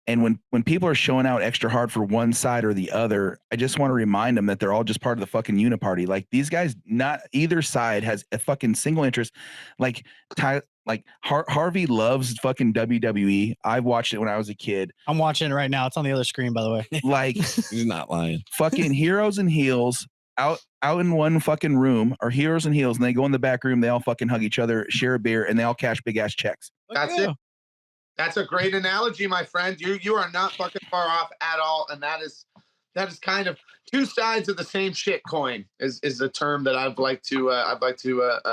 and when people are showing out extra hard for one side or the other, I just want to remind them that they're all just part of the fucking uniparty. Like these guys, not either side has a fucking single interest. Like Harvey loves fucking WWE. I watched it when I was a kid. I'm watching it right now. It's on the other screen, by the way. Like he's not lying. Fucking heroes and heels out in one fucking room are heroes and heels, and they go in the back room. They all fucking hug each other, share a beer, and they all cash big ass checks. That's it. That's a great analogy, my friend. You are not fucking far off at all, and that is kind of two sides of the same shit coin. Is the term that I'd like to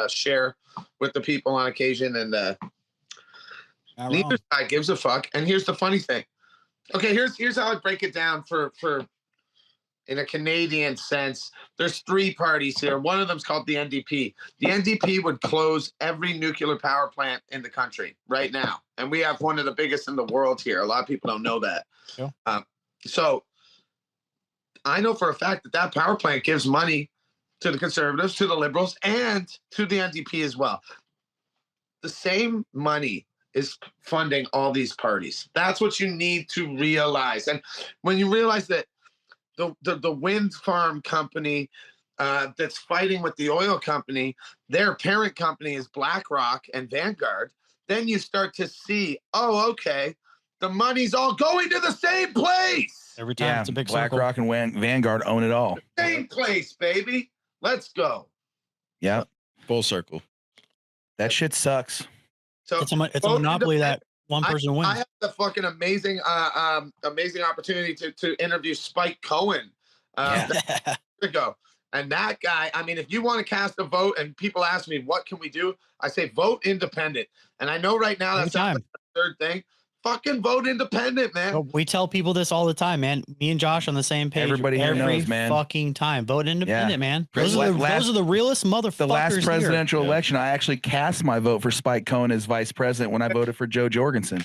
share with the people on occasion, and neither side gives a fuck. And here's the funny thing. Okay, here's how I break it down for in a Canadian sense. There's three parties here. One of them's called the NDP. The NDP would close every nuclear power plant in the country right now, and we have one of the biggest in the world here. A lot of people don't know that. Yeah. So I know for a fact that power plant gives money to the conservatives, to the liberals, and to the NDP as well. The same money is funding all these parties. That's what you need to realize. And when you realize that the wind farm company that's fighting with the oil company, their parent company is BlackRock and Vanguard, then you start to see, oh, okay, the money's all going to the same place. Every time it's a big BlackRock and Vanguard own it all. Same place, baby. Let's go. Yeah. Full circle. That shit sucks. So it's a monopoly that one person wins. I had the fucking amazing opportunity to interview Spike Cohen ago. And that guy, I mean, if you want to cast a vote and people ask me, what can we do? I say, vote independent. And I know right now that's like the third thing. Fucking vote independent, man. We tell people this all the time, man. Me and Josh on the same page. Everybody knows, man. Fucking time. Vote independent, man. Those are the realest motherfuckers. The last presidential election, I actually cast my vote for Spike Cohen as vice president when I voted for Joe Jorgensen.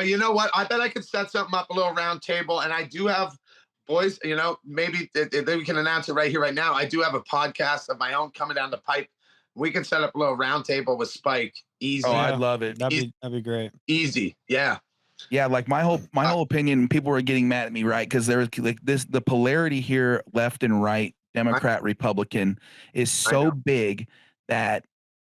You know what? I bet I could set something up, a little round table. And I do have, boys, maybe we can announce it right here, right now. I do have a podcast of my own coming down the pipe. We can set up a little round table with Spike. Easy. Oh, I'd love it. That'd be great. Easy. Yeah. Yeah. Like my whole opinion, people were getting mad at me, right? Because there's like the polarity here, left and right, Democrat, Republican, is so big that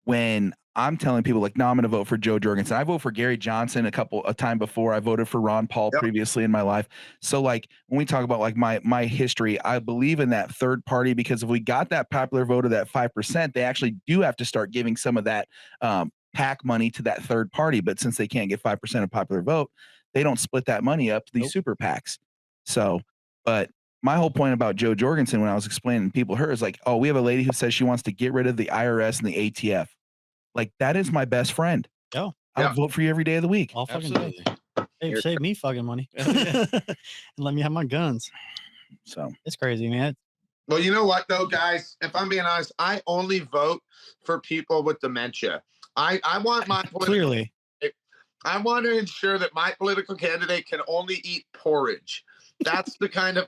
when I'm telling people like, no, I'm going to vote for Joe Jorgensen. I vote for Gary Johnson a time before. I voted for Ron Paul previously in my life. So like when we talk about like my history, I believe in that third party, because if we got that popular vote of that 5%, they actually do have to start giving some of that PAC money to that third party. But since they can't get 5% of popular vote, they don't split that money up to these super PACs. So, but my whole point about Joe Jorgensen, when I was explaining, people heard, is like, oh, we have a lady who says she wants to get rid of the IRS and the ATF. Like, that is my best friend. Oh, I would vote for you every day of the week. All fucking day. Save me fucking money and let me have my guns. So it's crazy, man. Well, you know what though, guys? If I'm being honest, I only vote for people with dementia. I want my clearly. I want to ensure that my political candidate can only eat porridge. That's the kind of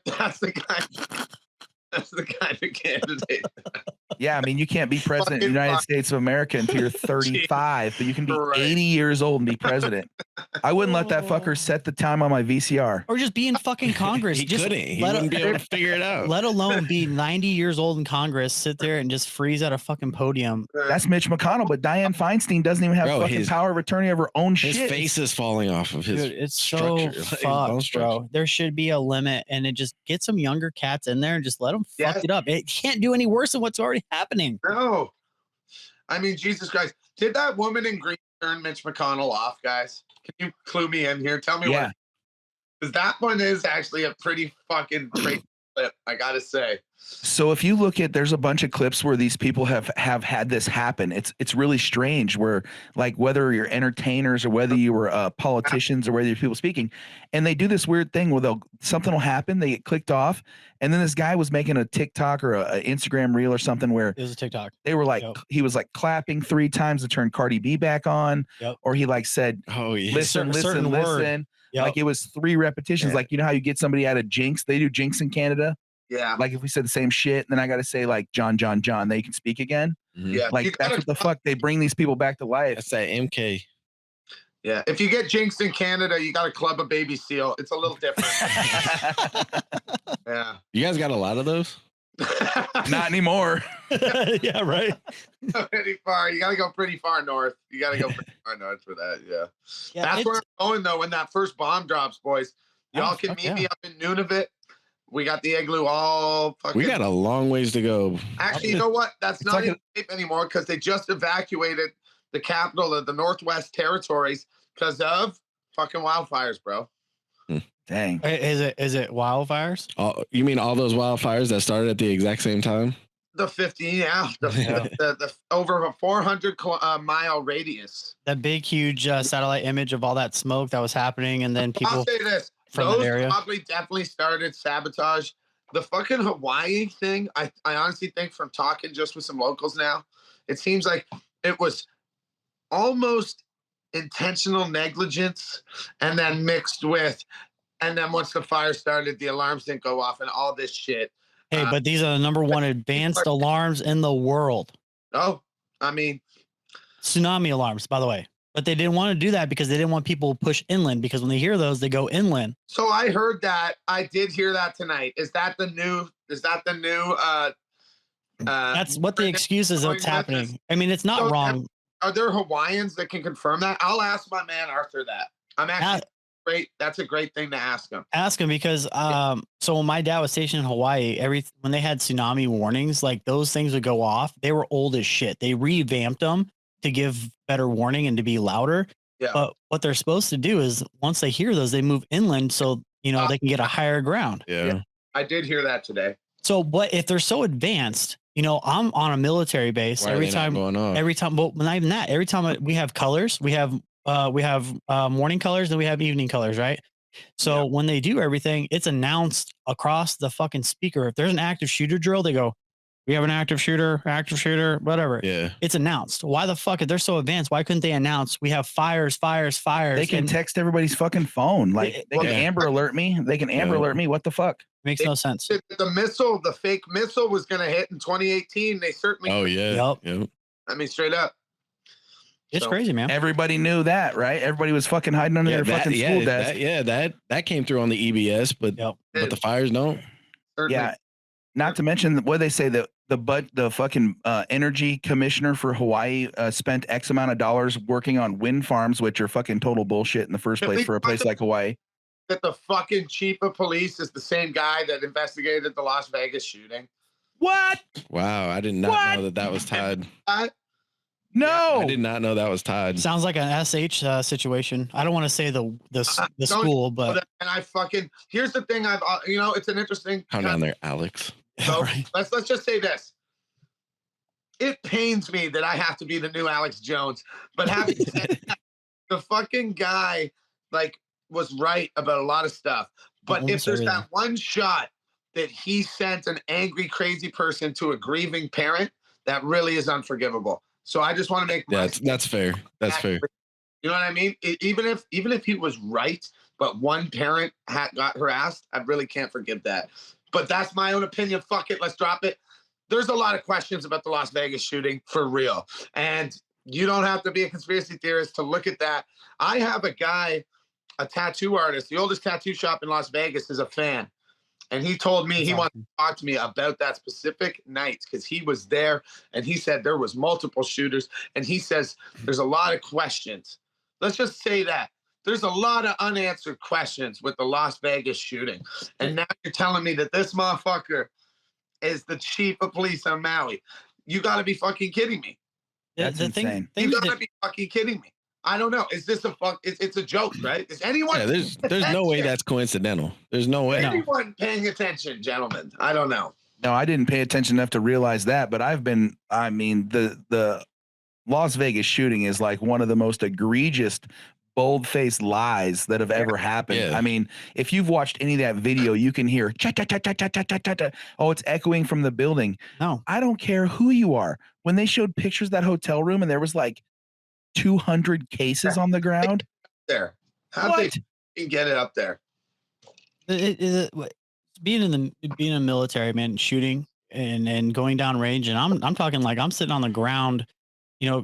candidate. Yeah, I mean, you can't be president of the United States of America until you're 35, but you can be 80 years old and be president. I wouldn't let that fucker set the time on my VCR. Or just be in fucking Congress. He couldn't. He wouldn't be able to figure it out. Let alone be 90 years old in Congress, sit there and just freeze at a fucking podium. That's Mitch McConnell, but Dianne Feinstein doesn't even have fucking power of attorney over her own shit. His face is falling off of his Dude, it's structure. So fucked, bro. There should be a limit, and it just get some younger cats in there and just let them fuck it up. It can't do any worse than what's already happening. No. I mean, Jesus Christ. Did that woman in green turn Mitch McConnell off, guys? Can you clue me in here? Tell me what. Because that one is actually a pretty fucking great clip, I gotta say. So if you look at, there's a bunch of clips where these people have had this happen. It's really strange, where like whether you're entertainers or whether you were politicians or whether you're people speaking, and they do this weird thing where something will happen, they get clicked off, and then this guy was making a TikTok or a Instagram reel or something where it was a TikTok. They were like, he was like clapping 3 times to turn Cardi B back on, or he like said, "Oh yeah, listen." Yep. Like it was 3 repetitions. Yeah. Like, you know how you get somebody out of Jinx? They do Jinx in Canada. Yeah. Like if we said the same shit, then I got to say like John, they can speak again. Yeah. Like that's what the fuck, they bring these people back to life. That's that MK. Yeah. If you get jinxed in Canada, you got to club a baby seal. It's a little different. Yeah. You guys got a lot of those? Not anymore. Yeah, right. Pretty far. You got to go pretty far north. You got to go pretty far north for that. Yeah. That's where I'm going though. When that first bomb drops, boys, y'all can meet me up in Nunavut. We got the igloo all fucking. We got a long ways to go. Actually, you know what? That's not even safe anymore because they just evacuated the capital of the Northwest Territories because of fucking wildfires, bro. Dang. Is it wildfires? You mean all those wildfires that started at the exact same time? The 15, yeah. The over a 400 mile radius. That big, huge satellite image of all that smoke that was happening, and then people. I'll say this. Those probably definitely started sabotage. The fucking Hawaii thing, I honestly think, from talking just with some locals now, it seems like it was almost intentional negligence and then mixed with, and then once the fire started, the alarms didn't go off and all this shit. Hey, but these are the #1 advanced alarms in the world. Oh, I mean. Tsunami alarms, by the way. But they didn't want to do that because they didn't want people to push inland, because when they hear those, they go inland. So I heard that. I did hear that tonight. Is that the new that's what the excuse is that's happening. I mean, it's not wrong. Are there Hawaiians that can confirm that? I'll ask my man Arthur that. I'm actually great. That's a great thing to ask him. Ask him because so when my dad was stationed in Hawaii, when they had tsunami warnings, like those things would go off. They were old as shit. They revamped them to give better warning and to be louder. Yeah. But what they're supposed to do is once they hear those, they move inland so they can get a higher ground. Yeah. I did hear that today. So, but if they're so advanced, I'm on a military base every time, well, not even that, every time we have colors, we have morning colors and we have evening colors, right? So when they do everything, it's announced across the fucking speaker. If there's an active shooter drill, they go, we have an active shooter, whatever. Yeah. It's announced. Why the fuck? If they're so advanced, why couldn't they announce we have fires? They can text everybody's fucking phone. Like they can Amber Alert me. They can Amber Alert me. What the fuck? Makes no sense. The fake missile was going to hit in 2018. They certainly. Oh, yeah. Yep. I mean, straight up. It's crazy, man. Everybody knew that, right? Everybody was fucking hiding under their fucking school desk. That came through on the EBS, but the fires don't. Certainly. Yeah. Not to mention what they say that the fucking energy commissioner for Hawaii spent X amount of dollars working on wind farms, which are fucking total bullshit in the first place for a place like Hawaii. That the fucking chief of police is the same guy that investigated the Las Vegas shooting. What? Wow, I did not know that was tied. No, I did not know that was tied. Sounds like an SH situation. I don't want to say the school, but and I fucking here's the thing. I've it's an interesting. Calm down there, Alex. So right. let's just say this. It pains me that I have to be the new Alex Jones, but having said that, the fucking guy was right about a lot of stuff. But if there's that one shot that he sent an angry, crazy person to a grieving parent, that really is unforgivable. So I just want to make that's fair. That's fair. You know what I mean? Even if he was right, but one parent got harassed, I really can't forgive that. But that's my own opinion. Fuck it, let's drop it. There's a lot of questions about the Las Vegas shooting for real, and you don't have to be a conspiracy theorist to look at that. I have a guy, a tattoo artist, the oldest tattoo shop in Las Vegas, is a fan. And he told me he wanted to talk to me about that specific night because he was there, and he said there was multiple shooters, and he says there's a lot of questions. Let's just say that. There's a lot of unanswered questions with the Las Vegas shooting. And now you're telling me that this motherfucker is the chief of police on Maui. You got to be fucking kidding me. That's insane. You got to be fucking kidding me. I don't know. Is this it's a joke, right? Is anyone? Yeah, there's no way that's coincidental. There's no way. Anyone paying attention, gentlemen? I don't know. No, I didn't pay attention enough to realize that, but the Las Vegas shooting is like one of the most egregious, bold-faced lies that have ever happened. Yeah. I mean, if you've watched any of that video, you can hear cha-cha-cha-cha-cha-cha-cha. Oh, it's echoing from the building. No, I don't care who you are. When they showed pictures of that hotel room and there was like 200 cases on the ground. There. How'd they get it up there? Being in the military, man, shooting and going down range, and I'm talking like I'm sitting on the ground,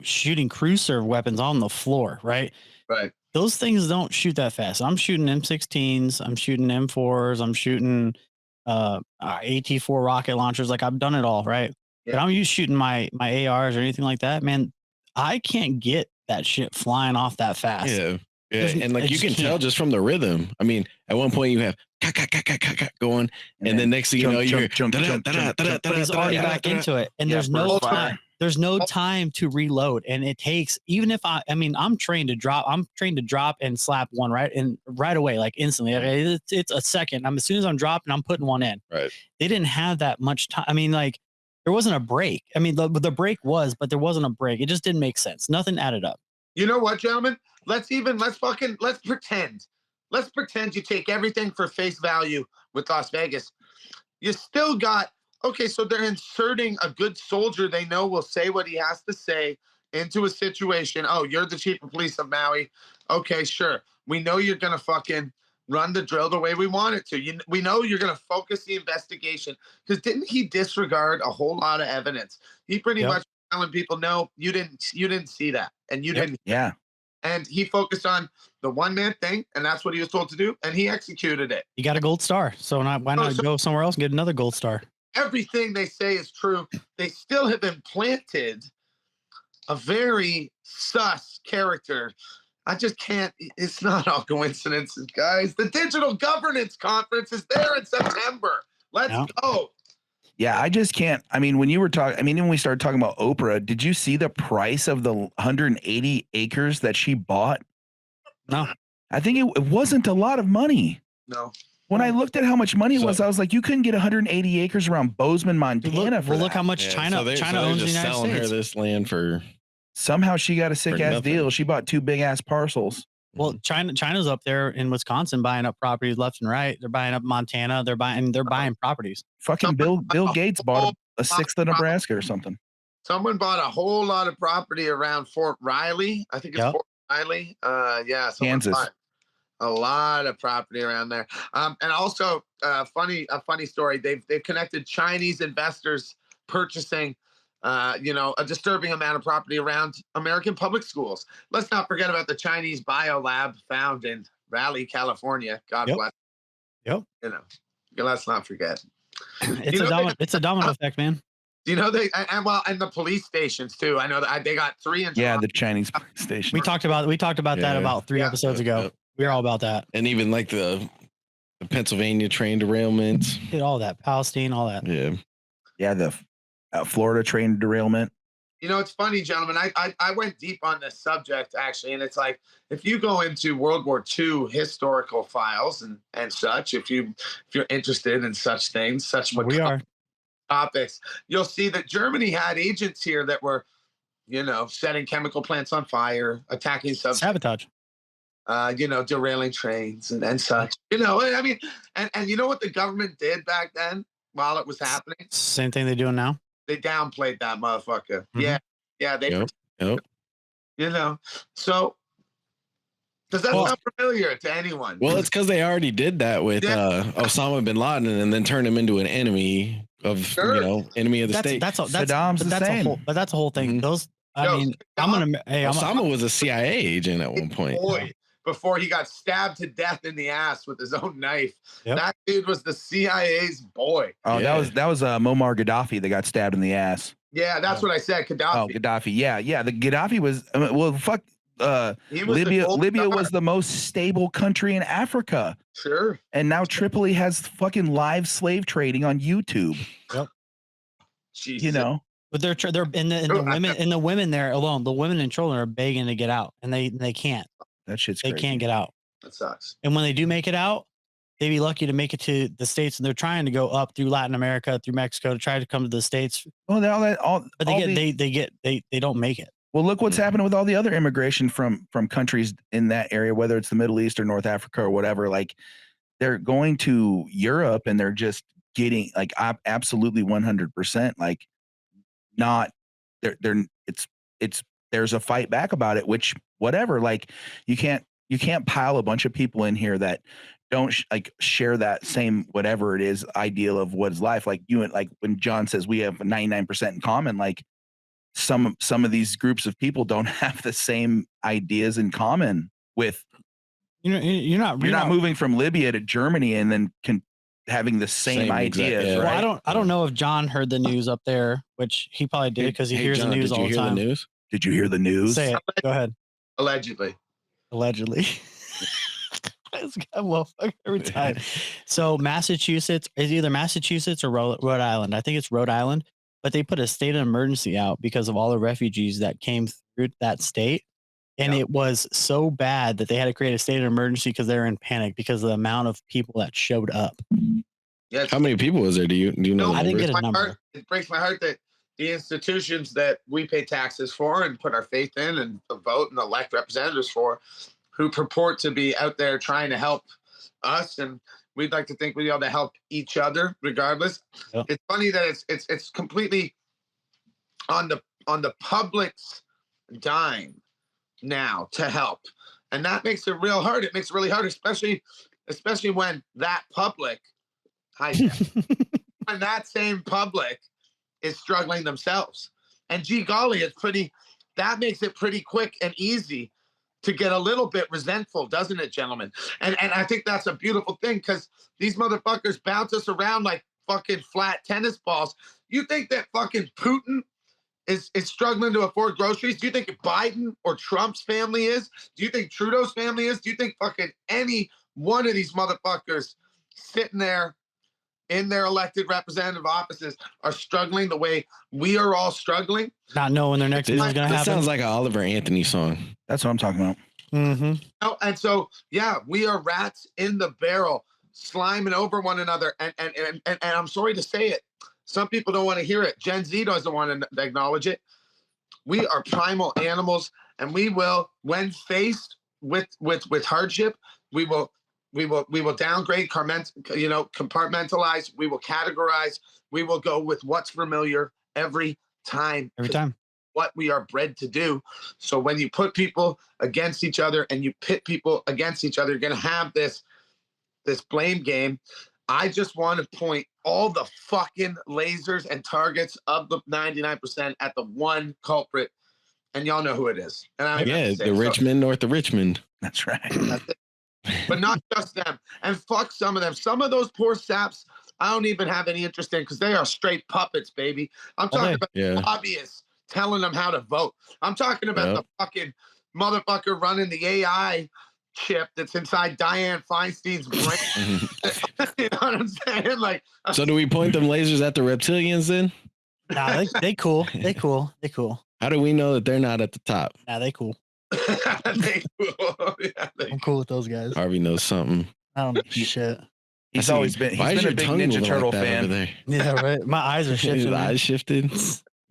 shooting cruise serve weapons on the floor, right? Right. Those things don't shoot that fast. I'm shooting M16s, I'm shooting M4s, I'm shooting AT4 rocket launchers. Like I've done it all, right? Yeah. But I'm used shooting my ARs or anything like that, man. I can't get that shit flying off that fast. Yeah. And like you can tell just from the rhythm. I mean, at one point you have going, and then next thing you know, you're he's already back into it, and there's no time. There's no time to reload, and it takes, even if I'm trained to drop. I'm trained to drop and slap one right away, like instantly. It's a second. As soon as I'm dropping, I'm putting one in. Right. They didn't have that much time. I mean, like there wasn't a break. I mean, the break was, but there wasn't a break. It just didn't make sense. Nothing added up. You know what, gentlemen? Let's pretend. Let's pretend you take everything for face value with Las Vegas. You still got, okay, so they're inserting a good soldier they know will say what he has to say into a situation. Oh, you're the chief of police of Maui. Okay, sure. We know you're going to fucking run the drill the way we want it to. We know you're going to focus the investigation. Because didn't he disregard a whole lot of evidence? He pretty much telling people, no, you didn't see that. And you didn't. Yeah. And he focused on the one-man thing, and that's what he was told to do, and he executed it. You got a gold star, so why not go somewhere else and get another gold star? Everything they say is true. They still have implanted a very sus character. I just can't. It's not all coincidences, guys. The Digital Governance Conference is there in September. Let's go. Yeah, I just can't. I mean, when you were talking, when we started talking about Oprah, did you see the price of the 180 acres that she bought? No. I think it wasn't a lot of money. No. When I looked at how much money it was, I was like, you couldn't get 180 acres around Bozeman, Montana. Look how much China owns the United selling States. her this land for. Somehow she got a sick ass deal. She bought 2 big ass parcels. Well, China's up there in Wisconsin buying up properties left and right. They're buying up Montana. They're buying properties. Fucking Bill Gates bought a sixth of Nebraska or something. Someone bought a whole lot of property around Fort Riley. I think it's Fort Riley. Kansas. A lot of property around there. And also a funny story. They've connected Chinese investors purchasing a disturbing amount of property around American public schools. Let's not forget about the Chinese biolab found in Raleigh, California. God bless. Yep. Let's not forget. It's a domino effect, man. You know, and the police stations too. I know that they got 3 in Yeah, the Chinese police station. We talked about that about 3 episodes ago. Yep. We're all about that. And even like the Pennsylvania train derailments. Did all that. Palestine, all that. Yeah. Yeah, the Florida train derailment. You know, it's funny, gentlemen. I went deep on this subject actually, and it's like if you go into World War II historical files and such, if you're interested in such things, such we are topics, you'll see that Germany had agents here that were, you know, setting chemical plants on fire, attacking sabotage. You know, derailing trains and such. You know, I mean, and you know what the government did back then while it was happening? Same thing they're doing now. They downplayed that motherfucker. Mm-hmm. Yeah. They, Yep. you know, so does that sound familiar to anyone? Well, it's because they already did that with Osama bin Laden and then turned him into an enemy of, you know, enemy of the state. Saddam's the same. But that's the whole thing. Mm-hmm. Those, I mean, Osama was a CIA agent at one point. Boy, before he got stabbed to death in the ass with his own knife. Yep. That dude was the CIA's boy. Oh, that was Muammar Gaddafi that got stabbed in the ass. Yeah, that's what I said. Gaddafi. Oh, Gaddafi. Yeah. The Gaddafi was fuck. Libya was the most stable country in Africa. Sure. And now Tripoli has fucking live slave trading on YouTube. Yep. Jesus. You know. But they're the women there alone. The women and children are begging to get out, and they can't. That shit's they crazy. can't get out. That sucks. And when they do make it out, they'd be lucky to make it to the States, and they're trying to go up through Latin America, through Mexico, to try to come to the States. Well, But they don't make it. Well, look what's happening with all the other immigration from countries in that area, whether it's the Middle East or North Africa or whatever. Like, they're going to Europe and they're just getting like absolutely 100%. Like, not there's a fight back about it, which whatever. Like, you can't pile a bunch of people in here that don't share that same whatever it is ideal of what is life. Like you and like when John says we have 99% in common, like some of these groups of people don't have the same ideas in common with. You're not moving from Libya to Germany and then having the same ideas. Exact, right? Well, I don't know if John heard the news up there, which he probably did because he hears John, the news all the time. The news? Did you hear the news? Say it. Go ahead. Allegedly. This guy motherfucker every time. So Massachusetts is either Massachusetts or Rhode Island. I think it's Rhode Island, but they put a state of emergency out because of all the refugees that came through that state. And it was so bad that they had to create a state of emergency because they were in panic because of the amount of people that showed up. Yeah. How many people was there? Do you know? I didn't get a number. It breaks my heart that the institutions that we pay taxes for and put our faith in and vote and elect representatives for, who purport to be out there trying to help us, and we'd like to think we ought to help each other regardless. Yep. It's funny that it's completely on the public's dime now to help, and that makes it real hard. It makes it really hard, especially when that public, when that same public is struggling themselves. And gee golly, that makes it pretty quick and easy to get a little bit resentful, doesn't it, gentlemen? And I think that's a beautiful thing, because these motherfuckers bounce us around like fucking flat tennis balls. You think that fucking Putin is struggling to afford groceries? Do you think Biden or Trump's family is? Do you think Trudeau's family is? Do you think fucking any one of these motherfuckers sitting there in their elected representative offices are struggling the way we are all struggling? Not knowing their next meal is going to happen. Sounds like an Oliver Anthony song. That's what I'm talking about. Mm-hmm. Oh, and so, yeah, we are rats in the barrel, sliming over one another. And I'm sorry to say it, some people don't want to hear it. Gen Z doesn't want to acknowledge it. We are primal animals, and we will, when faced with hardship, we will downgrade, compartmentalize. We will categorize. We will go with what's familiar every time. Every time. What we are bred to do. So when you put people against each other and you pit people against each other, you're going to have this blame game. I just want to point all the fucking lasers and targets of the 99% at the one culprit, and y'all know who it is. And Richmond, north of Richmond. That's right. That's it. But not just them. And fuck some of them. Some of those poor saps I don't even have any interest in because they are straight puppets, baby. I'm talking about lobbyists telling them how to vote. I'm talking about the fucking motherfucker running the AI chip that's inside Dianne Feinstein's brain. You know what I'm saying? Like, so do we point them lasers at the reptilians then? Nah, they cool. They cool. They cool. How do we know that they're not at the top? Nah, they cool. they cool. Yeah, I'm cool with those guys. Harvey knows something. I don't know shit. He's always been. He's been a big Ninja Turtle fan. Yeah, right. My eyes are shifting. His eyes shifted.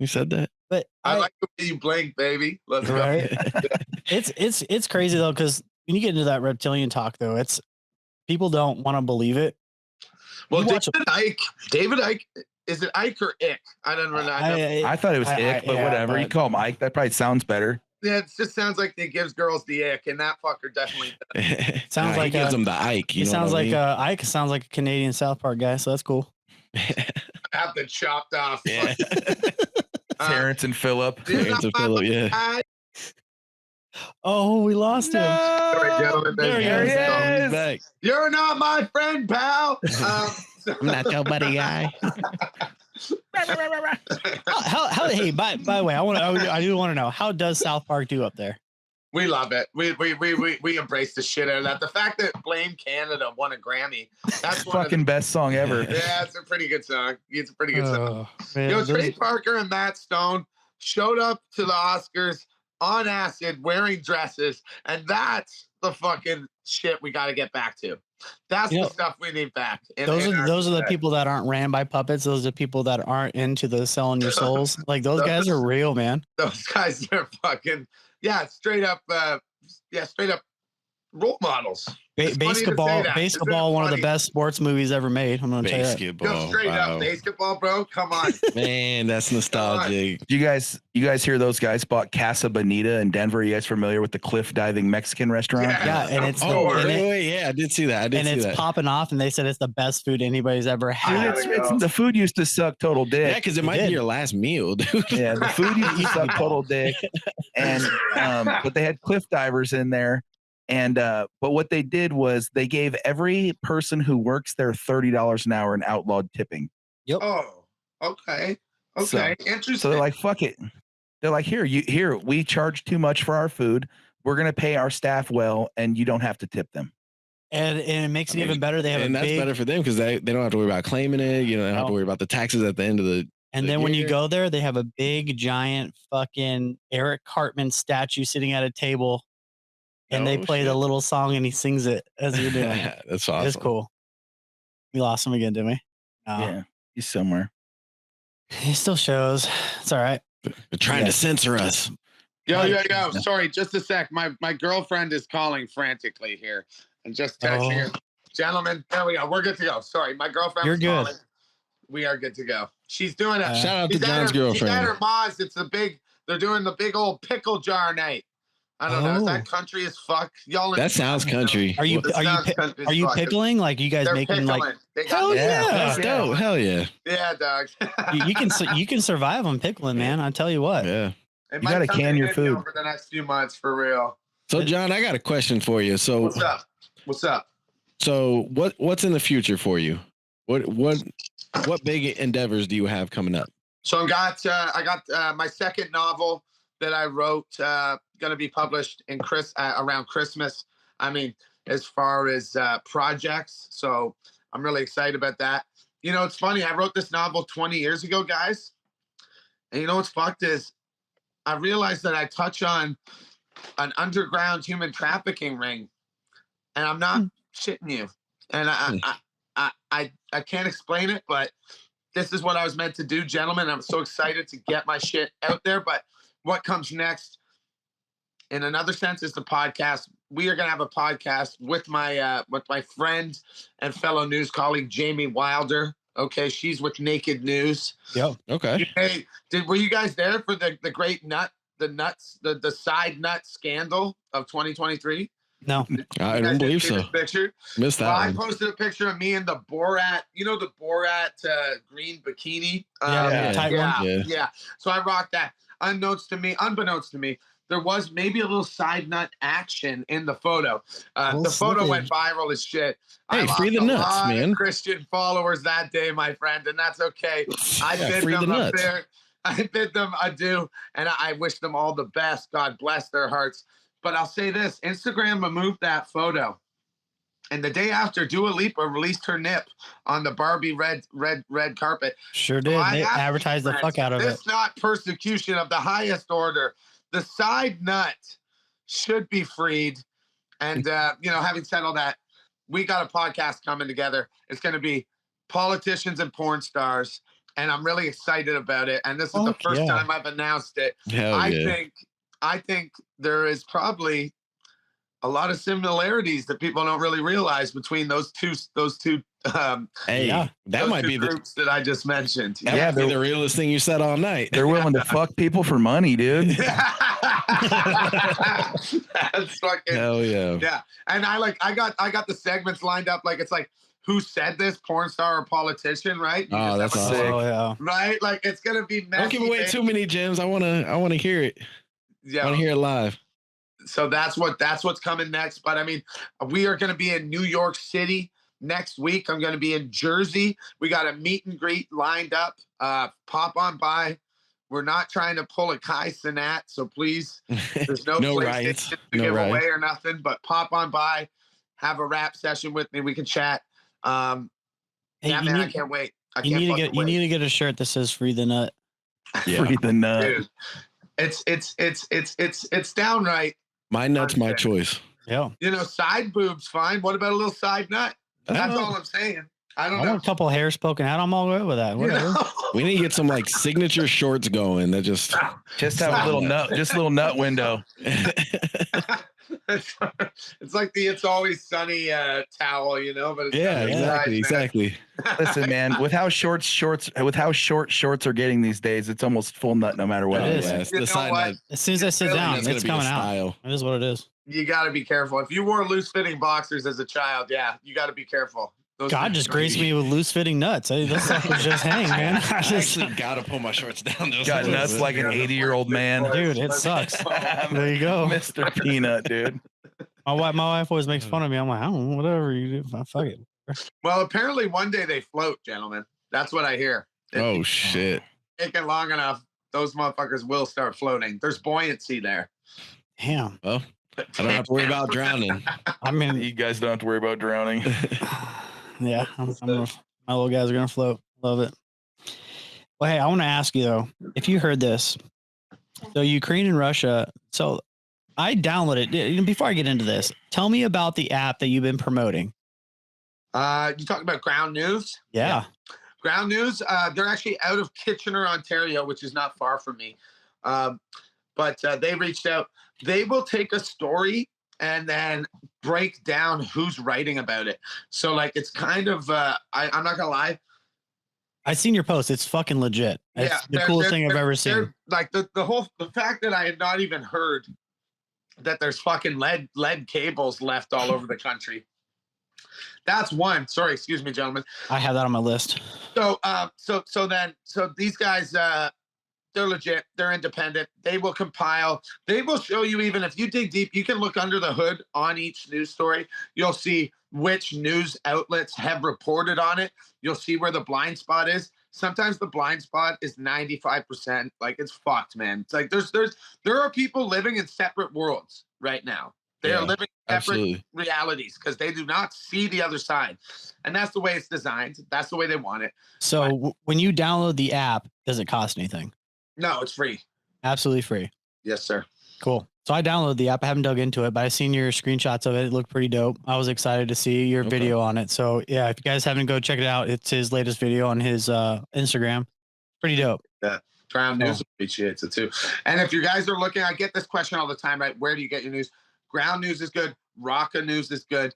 You said that. But I like the way you blink, baby. Let's go. It's crazy though, because when you get into that reptilian talk, though, it's people don't want to believe it. Well, David Icke, is it Ike or Ick? I don't know. I thought it was Ick, but whatever. You call him Ike. That probably sounds better. Yeah, it just sounds like it gives girls the ick, and that fucker definitely does. Sounds like he gives them the Ike. It sounds like Ike sounds like a Canadian South Park guy, so that's cool. Have the chopped off. Yeah. Terrence and Phillip. Terrence and Phillip, yeah. Oh, we lost him. There he is. He's back. You're not my friend, pal. I'm not your buddy guy. Hey, by the way, I do want to know, how does South Park do up there? We love it. We embrace the shit out of that. The fact that Blame Canada won a Grammy, that's fucking best song ever. Yeah, it's a pretty good song. It's a pretty good song. Man, Trey Parker and Matt Stone showed up to the Oscars on acid, wearing dresses, and that's the fucking shit we got to get back to. That's the stuff we need back. Those are the people that aren't ran by puppets. Those are the people that aren't into the selling your souls. Like those guys are real, man. Those guys are fucking straight up role models. Basketball, one of the best sports movies ever made. I'm gonna tell you that. Go straight up basketball, bro. Come on, man. That's nostalgic. You guys hear those guys bought Casa Bonita in Denver? You guys familiar with the cliff diving Mexican restaurant? Yeah, and it's I did see that. It's popping off, and they said it's the best food anybody's ever had. The food used to suck total dick. Yeah, because it might be your last meal, dude. Yeah, the food used to suck total dick, and but they had cliff divers in there. And but what they did was they gave every person who works there $30 an hour in outlawed tipping. Yep. Oh, okay. Interesting. So they're like, fuck it. They're like, here, we charge too much for our food. We're gonna pay our staff well, and you don't have to tip them. And it makes it even better. They have that's better for them because they don't have to worry about claiming it. You know, they don't have to worry about the taxes at the end of the. And then when you go there, they have a big, giant, fucking Eric Cartman statue sitting at a table. And they play the little song and he sings it as you're doing it. That's awesome. It's cool. We lost him again, didn't we? Yeah, he's somewhere. He still shows. It's all right. They're trying to censor us. Yo. Sorry, just a sec. My girlfriend is calling frantically here and just texting her. Gentlemen, there we go. We're good to go. Sorry, my girlfriend. You're good. Calling. We are good to go. She's doing a shout out to John's girlfriend. She's at her mom's. They're doing the big old pickle jar night. I don't know. Is that country as fuck? Y'all. That sounds country. Are you pickling? Like you guys making pickling. like? Hell yeah, that's dope. Hell yeah. Yeah, dog. you can survive on pickling, man. I tell you what. Yeah. You gotta can your food for the next few months for real. So John, I got a question for you. So what's up? So what's in the future for you? What big endeavors do you have coming up? So I got my second novel that I wrote going to be published in around Christmas. I mean, as far as projects, so I'm really excited about that. You know, it's funny. I wrote this novel 20 years ago, guys, and you know what's fucked is I realized that I touch on an underground human trafficking ring, and I'm not shitting you. And I can't explain it, but this is what I was meant to do, gentlemen. I'm so excited to get my shit out there, but what comes next, in another sense, is the podcast. We are going to have a podcast with my friend and fellow news colleague, Jamie Wilder. Okay, she's with Naked News. Yep. Okay. Hey, were you guys there for the great the side nut scandal of 2023? No, I don't believe so. Picture. Missed that. Well, I posted a picture of me in the Borat. You know the Borat green bikini. Tight one. Yeah. So I rocked that. Unbeknownst to me, there was maybe a little side nut action in the photo. The photo went viral as shit. Hey, I lost free the nuts, man. of Christian followers that day, my friend, and that's okay. I bid free the them nuts. I bid them adieu, and I wish them all the best. God bless their hearts. But I'll say this: Instagram removed that photo. And the day after, Dua Lipa released her nip on the Barbie red carpet. Sure did. They advertised the fuck out of it. It's not persecution of the highest order. The side nut should be freed. And, having said all that, we got a podcast coming together. It's going to be politicians and porn stars. And I'm really excited about it. And this is the first time I've announced it. I think there is probably a lot of similarities that people don't really realize between those two that might be the groups that I just mentioned. That might be the realest thing you said all night. They're willing to fuck people for money, dude. That's fucking hell yeah. Yeah. And I got the segments lined up like it's like who said this, porn star or politician, right? Oh, that's awesome. Oh, yeah. Right? Like it's gonna be messy. Don't give away too many gems. I wanna hear it. Yeah. I wanna hear it live. So that's what's coming next. But I mean, we are going to be in New York City next week. I'm going to be in Jersey. We got a meet and greet lined up. Pop on by. We're not trying to pull a Kai Cenat, so please, there's no riots to give away or nothing. But pop on by, have a rap session with me. We can chat. I can't wait. You need to get a shirt that says "Free the Nut." Yeah. Free the nut. Dude, it's downright. My nut's my choice. Yeah. Side boobs, fine. What about a little side nut? That's all I'm saying. I don't know. Want a couple hairs poking out. I'm all good with that. Whatever. We need to get some like signature shorts going that just have a little nut, just a little nut window. It's like the "It's Always Sunny" towel, but it's exactly. Listen, man, with how short shorts are getting these days, it's almost full nut no matter what. It is. Anyway. The side nut. As soon as I sit down, it's coming out. It is what it is. You got to be careful. If you wore loose-fitting boxers as a child, you got to be careful. God just graced me with loose-fitting nuts. This stuff was just hang, man. I actually got to pull my shorts down. Got nuts like an 80-year-old man. Dude, it sucks. There you go. Mr. Peanut, dude. My wife always makes fun of me. I'm like, I don't know, whatever you do. Fuck it. Well, apparently one day they float, gentlemen. That's what I hear. Oh, shit. Take it long enough, those motherfuckers will start floating. There's buoyancy there. Damn. Well, I don't have to worry about drowning. I mean, you guys don't have to worry about drowning. Yeah, my little guys are gonna float. Love it. Well, hey, I want to ask you though, if you heard this. So Ukraine and Russia. So I downloaded it. Before I get into this, tell me about the app that you've been promoting. You talking about Ground News? Yeah. Ground News. They're actually out of Kitchener, Ontario, which is not far from me. But they reached out. They will take a story and then break down who's writing about it. So like, it's kind of, I'm not gonna lie. I seen your post. It's fucking legit. It's the coolest thing I've ever seen. Like the fact that I had not even heard that there's fucking lead cables left all over the country. That's one. Sorry, excuse me, gentlemen. I have that on my list. So these guys, they're legit. They're independent. They will compile. They will show you, even if you dig deep, you can look under the hood on each news story. You'll see which news outlets have reported on it. You'll see where the blind spot is. Sometimes the blind spot is 95%. Like, it's fucked, man. It's like there are people living in separate worlds right now. They are living separate realities because they do not see the other side. And that's the way it's designed. That's the way they want it. So when you download the app, does it cost anything? No, it's free. Absolutely free. Yes, sir. Cool. So I downloaded the app. I haven't dug into it, but I seen your screenshots of it. It looked pretty dope. I was excited to see your video on it. So yeah, if you guys haven't, go check it out. It's his latest video on his Instagram. Pretty dope. Yeah. Ground News appreciates it too. And if you guys are looking, I get this question all the time, right? Where do you get your news? Ground News is good. Rocka News is good.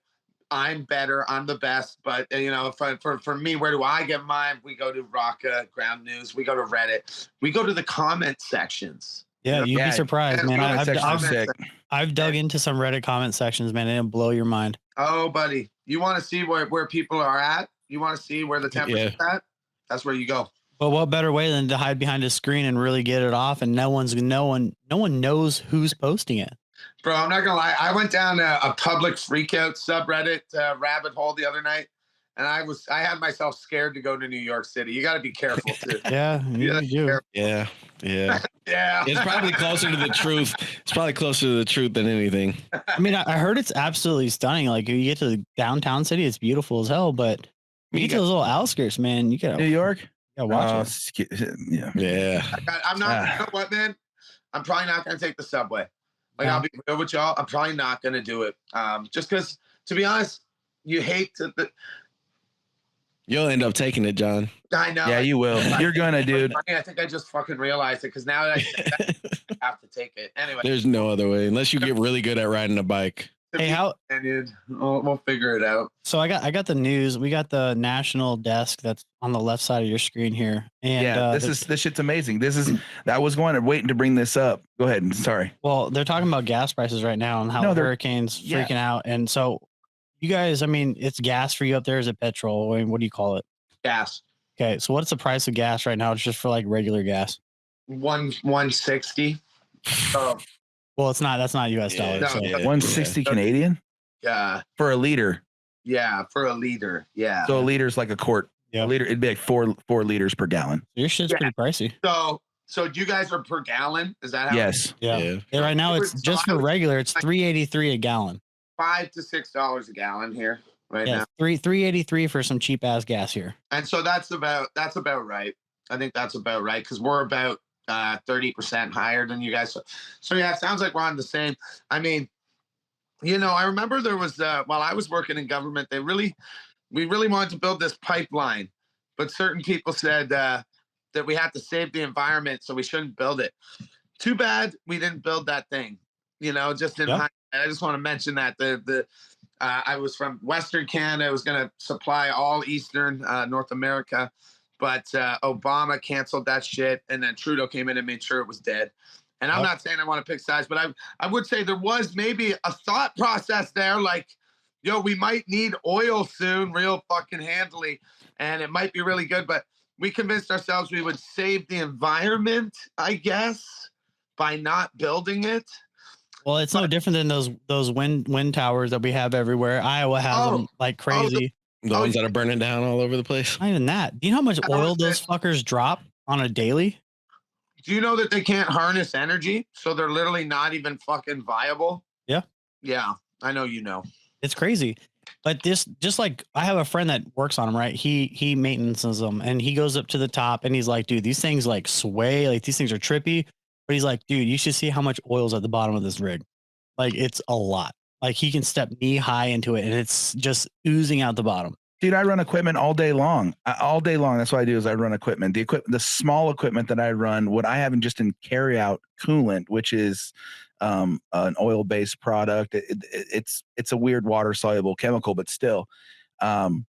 I'm better. I'm the best. But, for me, where do I get mine? We go to Rocka, Ground News. We go to Reddit. We go to the comment sections. Yeah, you'd be surprised, man. I've dug into some Reddit comment sections, man. It'll blow your mind. Oh, buddy. You want to see where people are at? You want to see where the temperature's at? That's where you go. But what better way than to hide behind a screen and really get it off, and no one knows who's posting it. Bro, I'm not gonna lie. I went down a public freakout subreddit rabbit hole the other night, and I had myself scared to go to New York City. You got to be careful too. Yeah, you do. Yeah. Yeah. Yeah. It's probably closer to the truth. It's probably closer to the truth than anything. I mean, I heard it's absolutely stunning. Like, if you get to the downtown city, it's beautiful as hell. But you get to those little outskirts, man. You gotta New York. watch it. Yeah. Yeah. I'm not. You know what, man? I'm probably not gonna take the subway. Like, I'll be real with y'all. I'm probably not gonna do it. Just because, to be honest, you hate to. You'll end up taking it, John. I know. Yeah, you will. You're gonna, dude. I think I just fucking realized it because now I have to take it anyway. There's no other way unless you get really good at riding a bike. Hey, how? We'll figure it out. So I got the news. We got the national desk that's on the left side of your screen here. And yeah, this shit's amazing. I was waiting to bring this up. Go ahead. Sorry. Well, they're talking about gas prices right now and how the hurricanes freaking out. And so you guys, I mean, it's gas for you up there. Is it petrol? I mean, what do you call it? Gas. Okay. So what's the price of gas right now? It's just for like regular gas. 160. Oh. Well, it's not. That's not U.S. dollars. No, so. 160 Canadian. Yeah. For a liter. Yeah, for a liter. Yeah. So a liter is like a quart. Yeah. A liter, it'd be like four liters per gallon. Your shit's pretty pricey. So you guys are per gallon? Is that how? Yes. Yeah. Right now, it's just for regular. It's $3.83 a gallon. $5 to $6 a gallon here now. $3.83 for some cheap ass gas here. And so that's about right. I think that's about right because we're about 30% higher than you guys. So yeah, it sounds like we're on the same. I mean, you know, I remember there was while I was working in government, we really wanted to build this pipeline, but certain people said that we had to save the environment, so we shouldn't build it. Too bad we didn't build that thing. You know, just in hindsight, I just want to mention that I was from Western Canada. I was going to supply all Eastern North America, but Obama canceled that shit, and then Trudeau came in and made sure it was dead. And I'm not saying I want to pick sides, but I would say there was maybe a thought process there, like, yo, we might need oil soon, real fucking handily, and it might be really good. But we convinced ourselves we would save the environment, I guess, by not building it. Well, it's no different than those wind towers that we have everywhere. Iowa has them like crazy. The ones that are burning down all over the place. Not even that. Do you know how much oil those fuckers drop on a daily? Do you know that they can't harness energy? So they're literally not even fucking viable. Yeah. Yeah. I know, you know. It's crazy. But this, just like I have a friend that works on them, right? He maintenances them and he goes up to the top and he's like, dude, these things like sway, like these things are trippy. But he's like, dude, you should see how much oil's at the bottom of this rig. Like, it's a lot. Like, he can step knee high into it and it's just oozing out the bottom. Dude, I run equipment all day long. All day long. That's what I do is I run equipment. The small equipment that I run, what I have just in carry out coolant, which is an oil-based product. It's a weird water soluble chemical, but still, the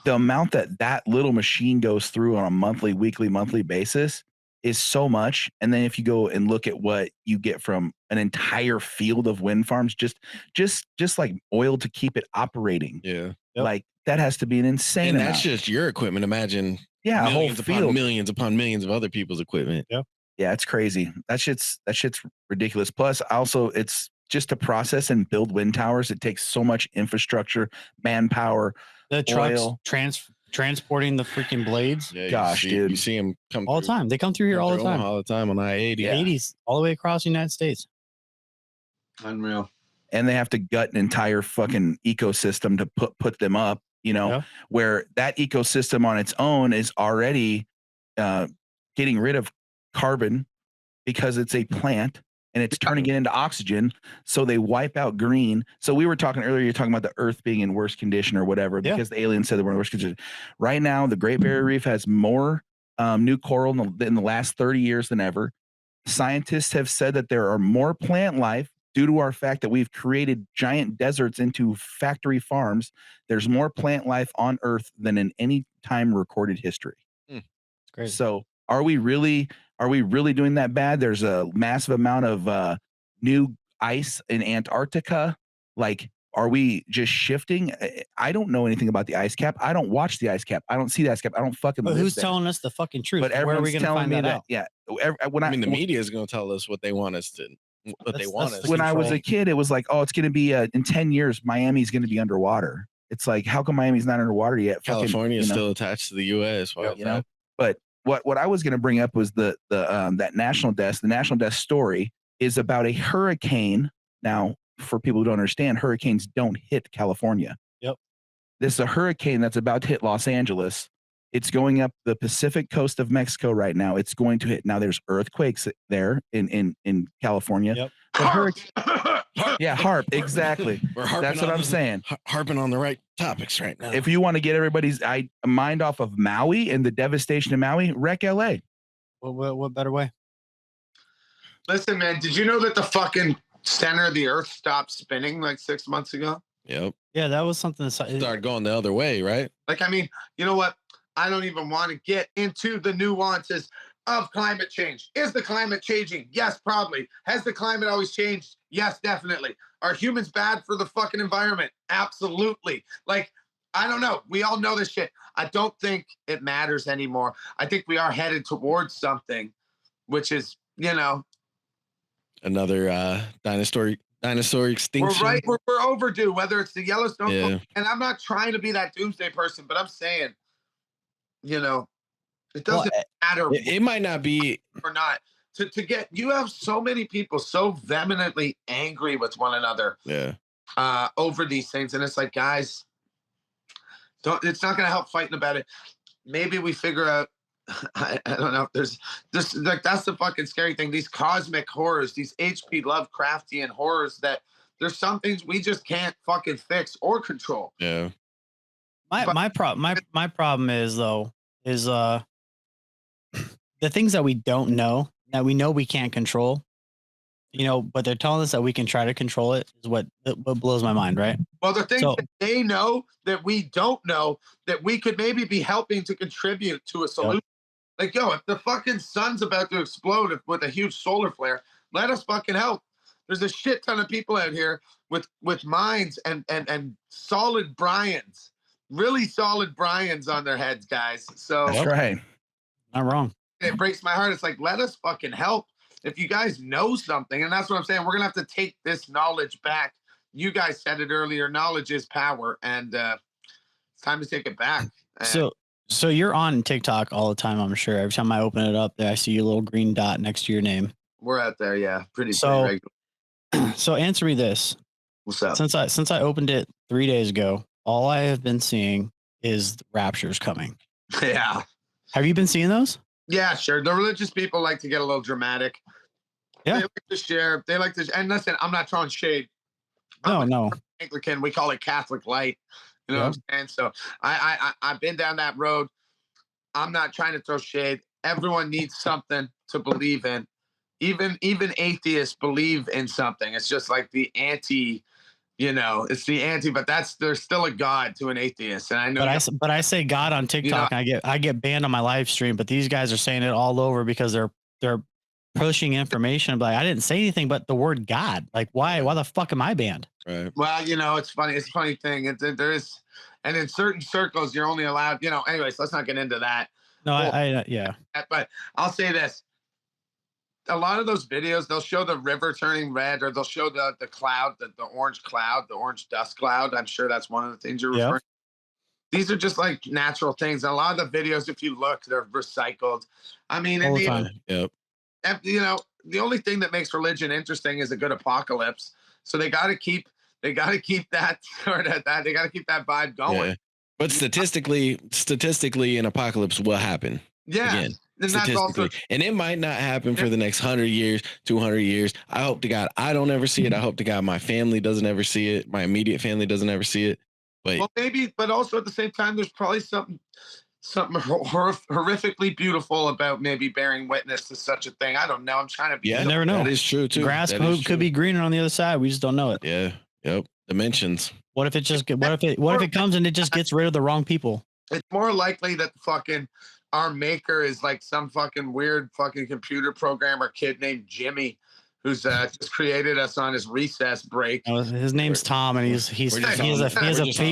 amount that little machine goes through on a monthly basis is so much. And then if you go and look at what you get from an entire field of wind farms, just like oil to keep it operating. Yeah. Like that has to be an insane and amount. that's just your equipment. Imagine a whole upon field. millions upon millions of other people's equipment. Yeah. Yeah, it's crazy. That shit's ridiculous. Plus, also, it's just to process and build wind towers. It takes so much infrastructure, manpower, the trucks oil. transporting the freaking blades. Yeah, Gosh, dude, you dude. see them come All the time. They come through here all the time. All the time on I-80. Yeah. 80s, all the way across the United States. Unreal. And they have to gut an entire fucking ecosystem to put them up, you know, where that ecosystem on its own is already getting rid of carbon because it's a plant and it's turning it into oxygen. So they wipe out green. So we were talking earlier, you're talking about the earth being in worse condition or whatever, because the aliens said they were in worse condition. Right now, the Great Barrier Reef has more new coral in the last 30 years than ever. Scientists have said that there are more plant life due to our fact that we've created giant deserts into factory farms. There's more plant life on Earth than in any time recorded history. It's great. So are we really doing that bad? There's a massive amount of new ice in Antarctica. Like, are we just shifting? I don't know anything about the ice cap. I don't watch the ice cap. I don't see the ice cap. I don't fucking. But live who's there. telling us the fucking truth? But Where are we everyone's going to telling find me that out? Yeah. I mean, the media is going to tell us what they want us to. When I was a kid, it was like, oh, it's going to be in 10 years, Miami's going to be underwater. It's like, how come Miami's not underwater yet? California is still attached to the U.S. Wow, you know. But what I was going to bring up was the that national desk. The national desk story is about a hurricane. Now, for people who don't understand, hurricanes don't hit California. Yep. This is a hurricane that's about to hit Los Angeles. It's going up the Pacific coast of Mexico right now. It's going to hit. Now there's earthquakes there in California. Yep. But HARP, exactly. That's what I'm saying. Harping on the right topics right now. If you want to get everybody's mind off of Maui and the devastation of Maui, wreck LA. What better way? Listen, man, did you know that the fucking center of the earth stopped spinning like 6 months ago? Yep. Yeah, that was something that started going the other way, right? Like, I mean, you know what? I don't even want to get into the nuances of climate change. Is the climate changing? Yes, probably. Has the climate always changed? Yes, definitely. Are humans bad for the fucking environment? Absolutely. Like, I don't know. We all know this shit. I don't think it matters anymore. I think we are headed towards something, which is, you know, another dinosaur extinction. We're overdue, whether it's the Yellowstone. Yeah. And I'm not trying to be that doomsday person, but I'm saying, you know, it doesn't matter. It might not be or not. To get, you have so many people so vehemently angry with one another. Yeah. Over these things. And it's like, guys, it's not going to help fighting about it. Maybe we figure out, I don't know if there's this, like, that's the fucking scary thing. These cosmic horrors, these H.P. Lovecraftian horrors, that there's some things we just can't fucking fix or control. Yeah. My problem is the things that we don't know, that we know we can't control, you know, but they're telling us that we can try to control it, is what blows my mind, right? Well, the things that they know that we don't know, that we could maybe be helping to contribute to a solution. Yep. Like, yo, if the fucking sun's about to explode with a huge solar flare, let us fucking help. There's a shit ton of people out here with minds and solid Bryans, really solid Bryans on their heads, guys. So that's right. Not wrong. It breaks my heart. It's like, let us fucking help. If you guys know something, and that's what I'm saying, we're gonna have to take this knowledge back. You guys said it earlier, knowledge is power, and it's time to take it back. And so you're on TikTok all the time, I'm sure. Every time I open it up there, I see a little green dot next to your name. We're out there, yeah. Pretty regular. So answer me this. What's up? Since I opened it 3 days ago, all I have been seeing is Rapture's coming. Yeah. Have you been seeing those? Yeah, sure. The religious people like to get a little dramatic. Yeah. They like to share. They like to, and listen, I'm not throwing shade. No. Anglican, we call it Catholic light. You know what I'm saying? So I've been down that road. I'm not trying to throw shade. Everyone needs something to believe in. Even atheists believe in something. It's just like the anti, you know, it's the anti, but there's still a God to an atheist. And I know, but I say God on TikTok, you know, and I get banned on my live stream, but these guys are saying it all over because they're pushing information. But I didn't say anything but the word God. Like, why the fuck am I banned? Right. Well, you know, it's funny. It's a funny thing. There is, and in certain circles, you're only allowed, you know, anyways, let's not get into that. No, yeah. But I'll say this. A lot of those videos, they'll show the river turning red, or they'll show the cloud, the orange cloud, the orange dust cloud. I'm sure that's one of the things you're referring to. These are just like natural things. And a lot of the videos, if you look, they're recycled. I mean, all the time. Yep. You know, the only thing that makes religion interesting is a good apocalypse. So they got to keep that sort of that. They got to keep that vibe going. Yeah. But statistically, an apocalypse will happen. Yeah. Again, and that's also, and it might not happen for the next 100 years, 200 years. I hope to God I don't ever see it. I hope to God my family doesn't ever see it. My immediate family doesn't ever see it. But well, maybe, but also at the same time, there's probably something horrifically beautiful about maybe bearing witness to such a thing. I don't know. I'm trying to be. Yeah, you never know. That is true too. Grass could be greener on the other side. We just don't know it. Yeah. Yep. Dimensions. What if it comes and it just gets rid of the wrong people? It's more likely that fucking our maker is like some fucking weird fucking computer programmer kid named Jimmy, who's just created us on his recess break. His name's Tom, and he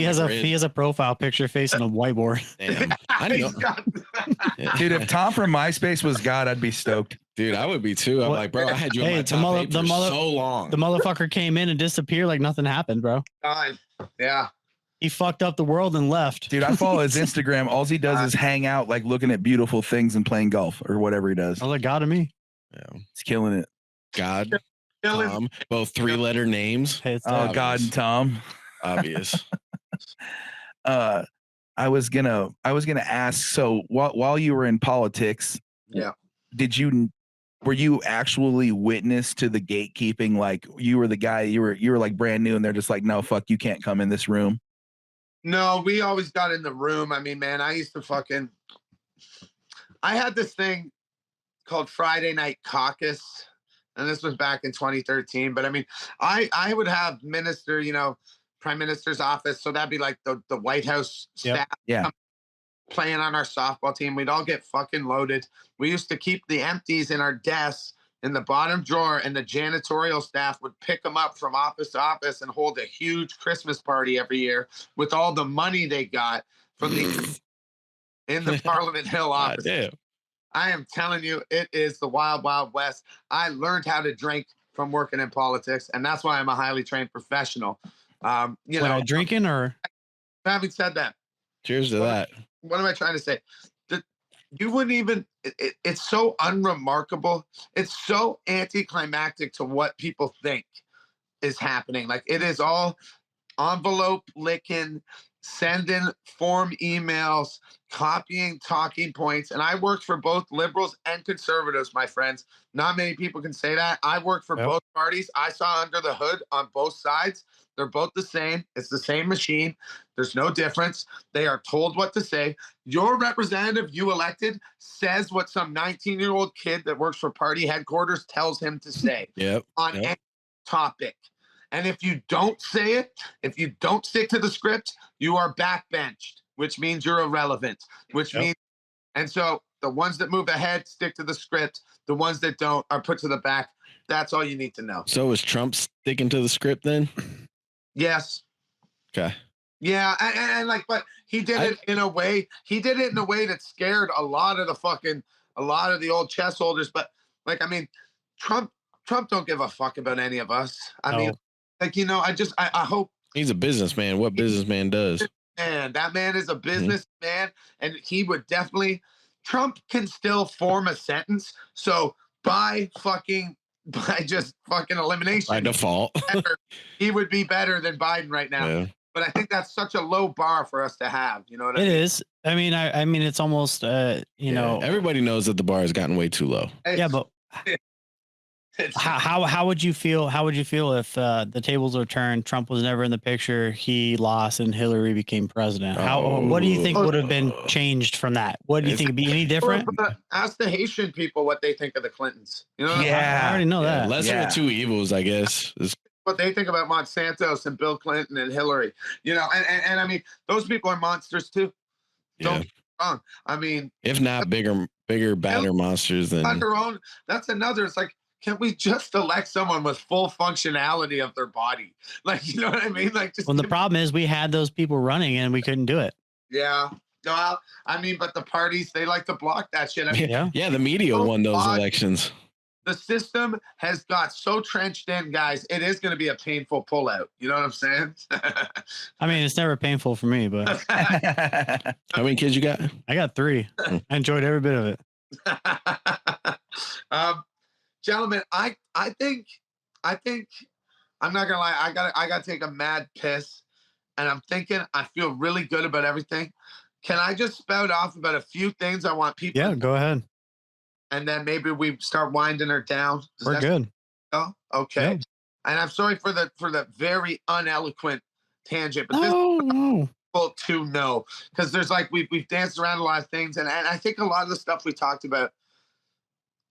has a profile picture facing a whiteboard. Damn. I know. Dude, if Tom from MySpace was God, I'd be stoked. Dude, I would be too. I'm like, bro, I had you on my top eight for so long. The motherfucker came in and disappeared like nothing happened, bro. Yeah. He fucked up the world and left. Dude, I follow his Instagram. All he does is hang out, like looking at beautiful things and playing golf or whatever he does. I was like, God to me. Yeah. He's killing it. God, Tom, both 3-letter names. Hey, God and Tom. Obvious. I was gonna ask. So while you were in politics, were you actually witness to the gatekeeping? Like you were the guy, you were like brand new, and they're just like, no, fuck, you can't come in this room. No, we always got in the room. I mean, man, I had this thing called Friday Night Caucus, and this was back in 2013. But I mean, I would have Prime Minister's office. So that'd be like the White House staff playing on our softball team. We'd all get fucking loaded. We used to keep the empties in our desks in the bottom drawer, and the janitorial staff would pick them up from office to office and hold a huge Christmas party every year with all the money they got from in the Parliament Hill office. Damn. I am telling you, it is the wild, wild west. I learned how to drink from working in politics, and that's why I'm a highly trained professional. Drinking or? Having said that. Cheers to that. What am I trying to say? You wouldn't even, it's so unremarkable. It's so anticlimactic to what people think is happening. Like it is all envelope licking, sending form emails, copying talking points. And I worked for both liberals and conservatives, my friends. Not many people can say that. I worked for both parties. I saw under the hood on both sides. They're both the same. It's the same machine. There's no difference. They are told what to say. Your representative you elected says what some 19-year-old kid that works for party headquarters tells him to say on any topic. And if you don't say it, if you don't stick to the script, you are backbenched, which means you're irrelevant, which means, and so the ones that move ahead stick to the script. The ones that don't are put to the back. That's all you need to know. So is Trump sticking to the script then? Yes. Okay. Yeah, and but he did it in a way. He did it in a way that scared a lot of the old chess holders. But I mean, Trump don't give a fuck about any of us. I mean, I hope he's a businessman. What businessman does? Man, that man is a businessman, and he would definitely. Trump can still form a sentence. So by just fucking elimination, by default, he would be better than Biden right now. Yeah. But I think that's such a low bar for us to have. You know what I mean? It is. I mean, I mean, it's almost, everybody knows that the bar has gotten way too low. But how would you feel? How would you feel if the tables were turned? Trump was never in the picture. He lost, and Hillary became president. What do you think would have been changed from that? What do you think would be any different? Ask the Haitian people what they think of the Clintons. You know, I already know that. Lesser of two evils, I guess. What they think about Monsantos and Bill Clinton and Hillary. You know, and I mean, those people are monsters too. Don't get me wrong. I mean, if not bigger, badder monsters than on their own. That's another. It's like, can't we just elect someone with full functionality of their body? Like, you know what I mean? Like, just the problem is we had those people running and we couldn't do it. Yeah. No, I mean, but the parties, they like to block that shit. I mean, yeah, the media won those elections. The system has got so trenched in, guys. It is going to be a painful pullout. You know what I'm saying? I mean, it's never painful for me, but how many kids you got? I got 3. I enjoyed every bit of it. Gentlemen, I think I'm not gonna lie. I gotta take a mad piss, and I'm thinking I feel really good about everything. Can I just spout off about a few things I want people? Yeah, go ahead. And then maybe we start winding her down. We're good. Oh, okay. Yeah. And I'm sorry for the very uneloquent tangent, but this is difficult to know because there's we've danced around a lot of things, and I think a lot of the stuff we talked about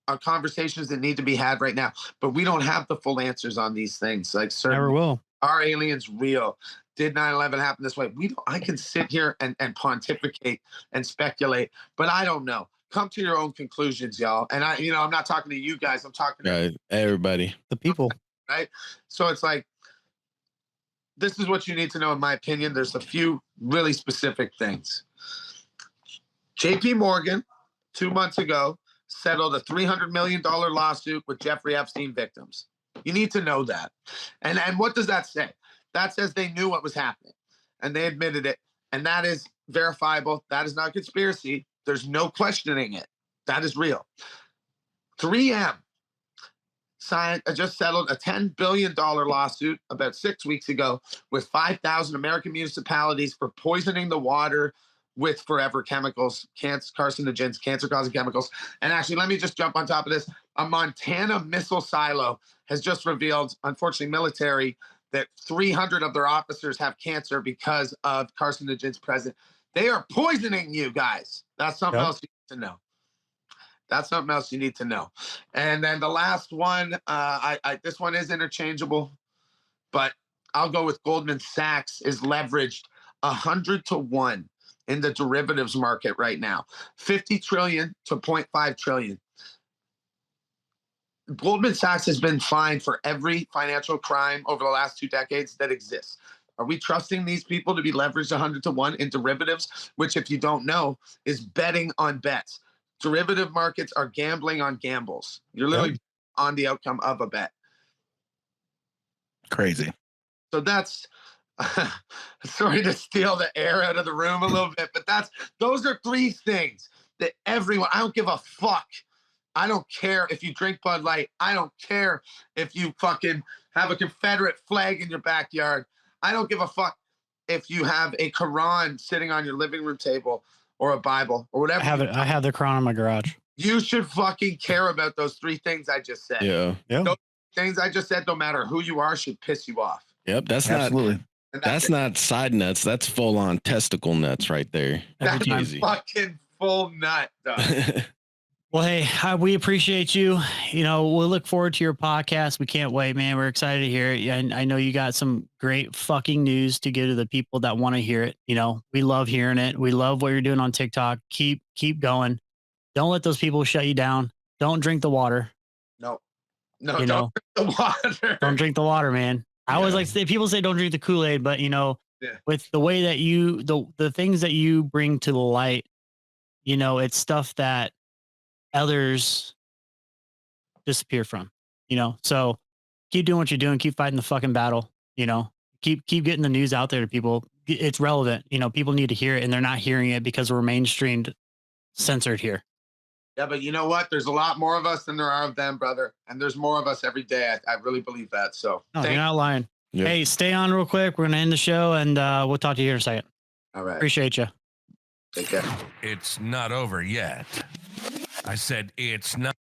are conversations that need to be had right now, but we don't have the full answers on these things. Like, never will. Are aliens real? Did 9/11 happen this way? I can sit here and pontificate and speculate, but I don't know. come to your own conclusions, y'all. And I'm not talking to you guys. I'm talking to everybody, the people. Right. So it's like, this is what you need to know, in my opinion. There's a few really specific things. JP Morgan, 2 months ago, settled a $300 million lawsuit with Jeffrey Epstein victims. You need to know that. And what does that say? That says they knew what was happening and they admitted it. And that is verifiable. That is not conspiracy. There's no questioning it. That is real. 3M just settled a $10 billion lawsuit about 6 weeks ago with 5,000 American municipalities for poisoning the water with forever chemicals, carcinogens, cancer-causing chemicals. And actually, let me just jump on top of this. A Montana missile silo has just revealed, unfortunately, military, that 300 of their officers have cancer because of carcinogens present. They are poisoning you guys. That's something else you need to know. That's something else you need to know. And then the last one, this one is interchangeable, but I'll go with Goldman Sachs is leveraged 100 to 1 in the derivatives market right now, 50 trillion to 0.5 trillion. Goldman Sachs has been fined for every financial crime over the last 2 decades that exists. Are we trusting these people to be leveraged 100 to 1 in derivatives, which, if you don't know, is betting on bets? Derivative markets are gambling on gambles. You're literally on the outcome of a bet. Crazy. So that's, sorry to steal the air out of the room a little bit, but those are 3 things that everyone, I don't give a fuck. I don't care if you drink Bud Light. I don't care if you fucking have a Confederate flag in your backyard. I don't give a fuck if you have a Quran sitting on your living room table or a Bible or whatever. I have the Quran in my garage. You should fucking care about those 3 things I just said. Yeah. Those things I just said, no matter who you are, should piss you off. Yep. That's absolutely. That's not side nuts. That's full on testicle nuts right there. That's easy. Fucking full nut, dog. Well, hey, we appreciate you. We'll look forward to your podcast. We can't wait, man. We're excited to hear it. And I know you got some great fucking news to give to the people that want to hear it. We love hearing it. We love what you're doing on TikTok. Keep going. Don't let those people shut you down. Don't drink the water. No, don't drink the water. Don't drink the water, man. I always like to say, people say don't drink the Kool-Aid, but with the way that the things that you bring to the light, it's stuff that others disappear from, so keep doing what you're doing, keep fighting the fucking battle, keep getting the news out there to people. It's relevant. People need to hear it, and they're not hearing it because we're mainstreamed, censored here. Yeah, but you know what? There's a lot more of us than there are of them, brother. And there's more of us every day. I really believe that. So no, you're not lying. Yep. Hey, stay on real quick. We're going to end the show, and we'll talk to you here in a second. All right. Appreciate you. Take care. It's not over yet. I said it's not.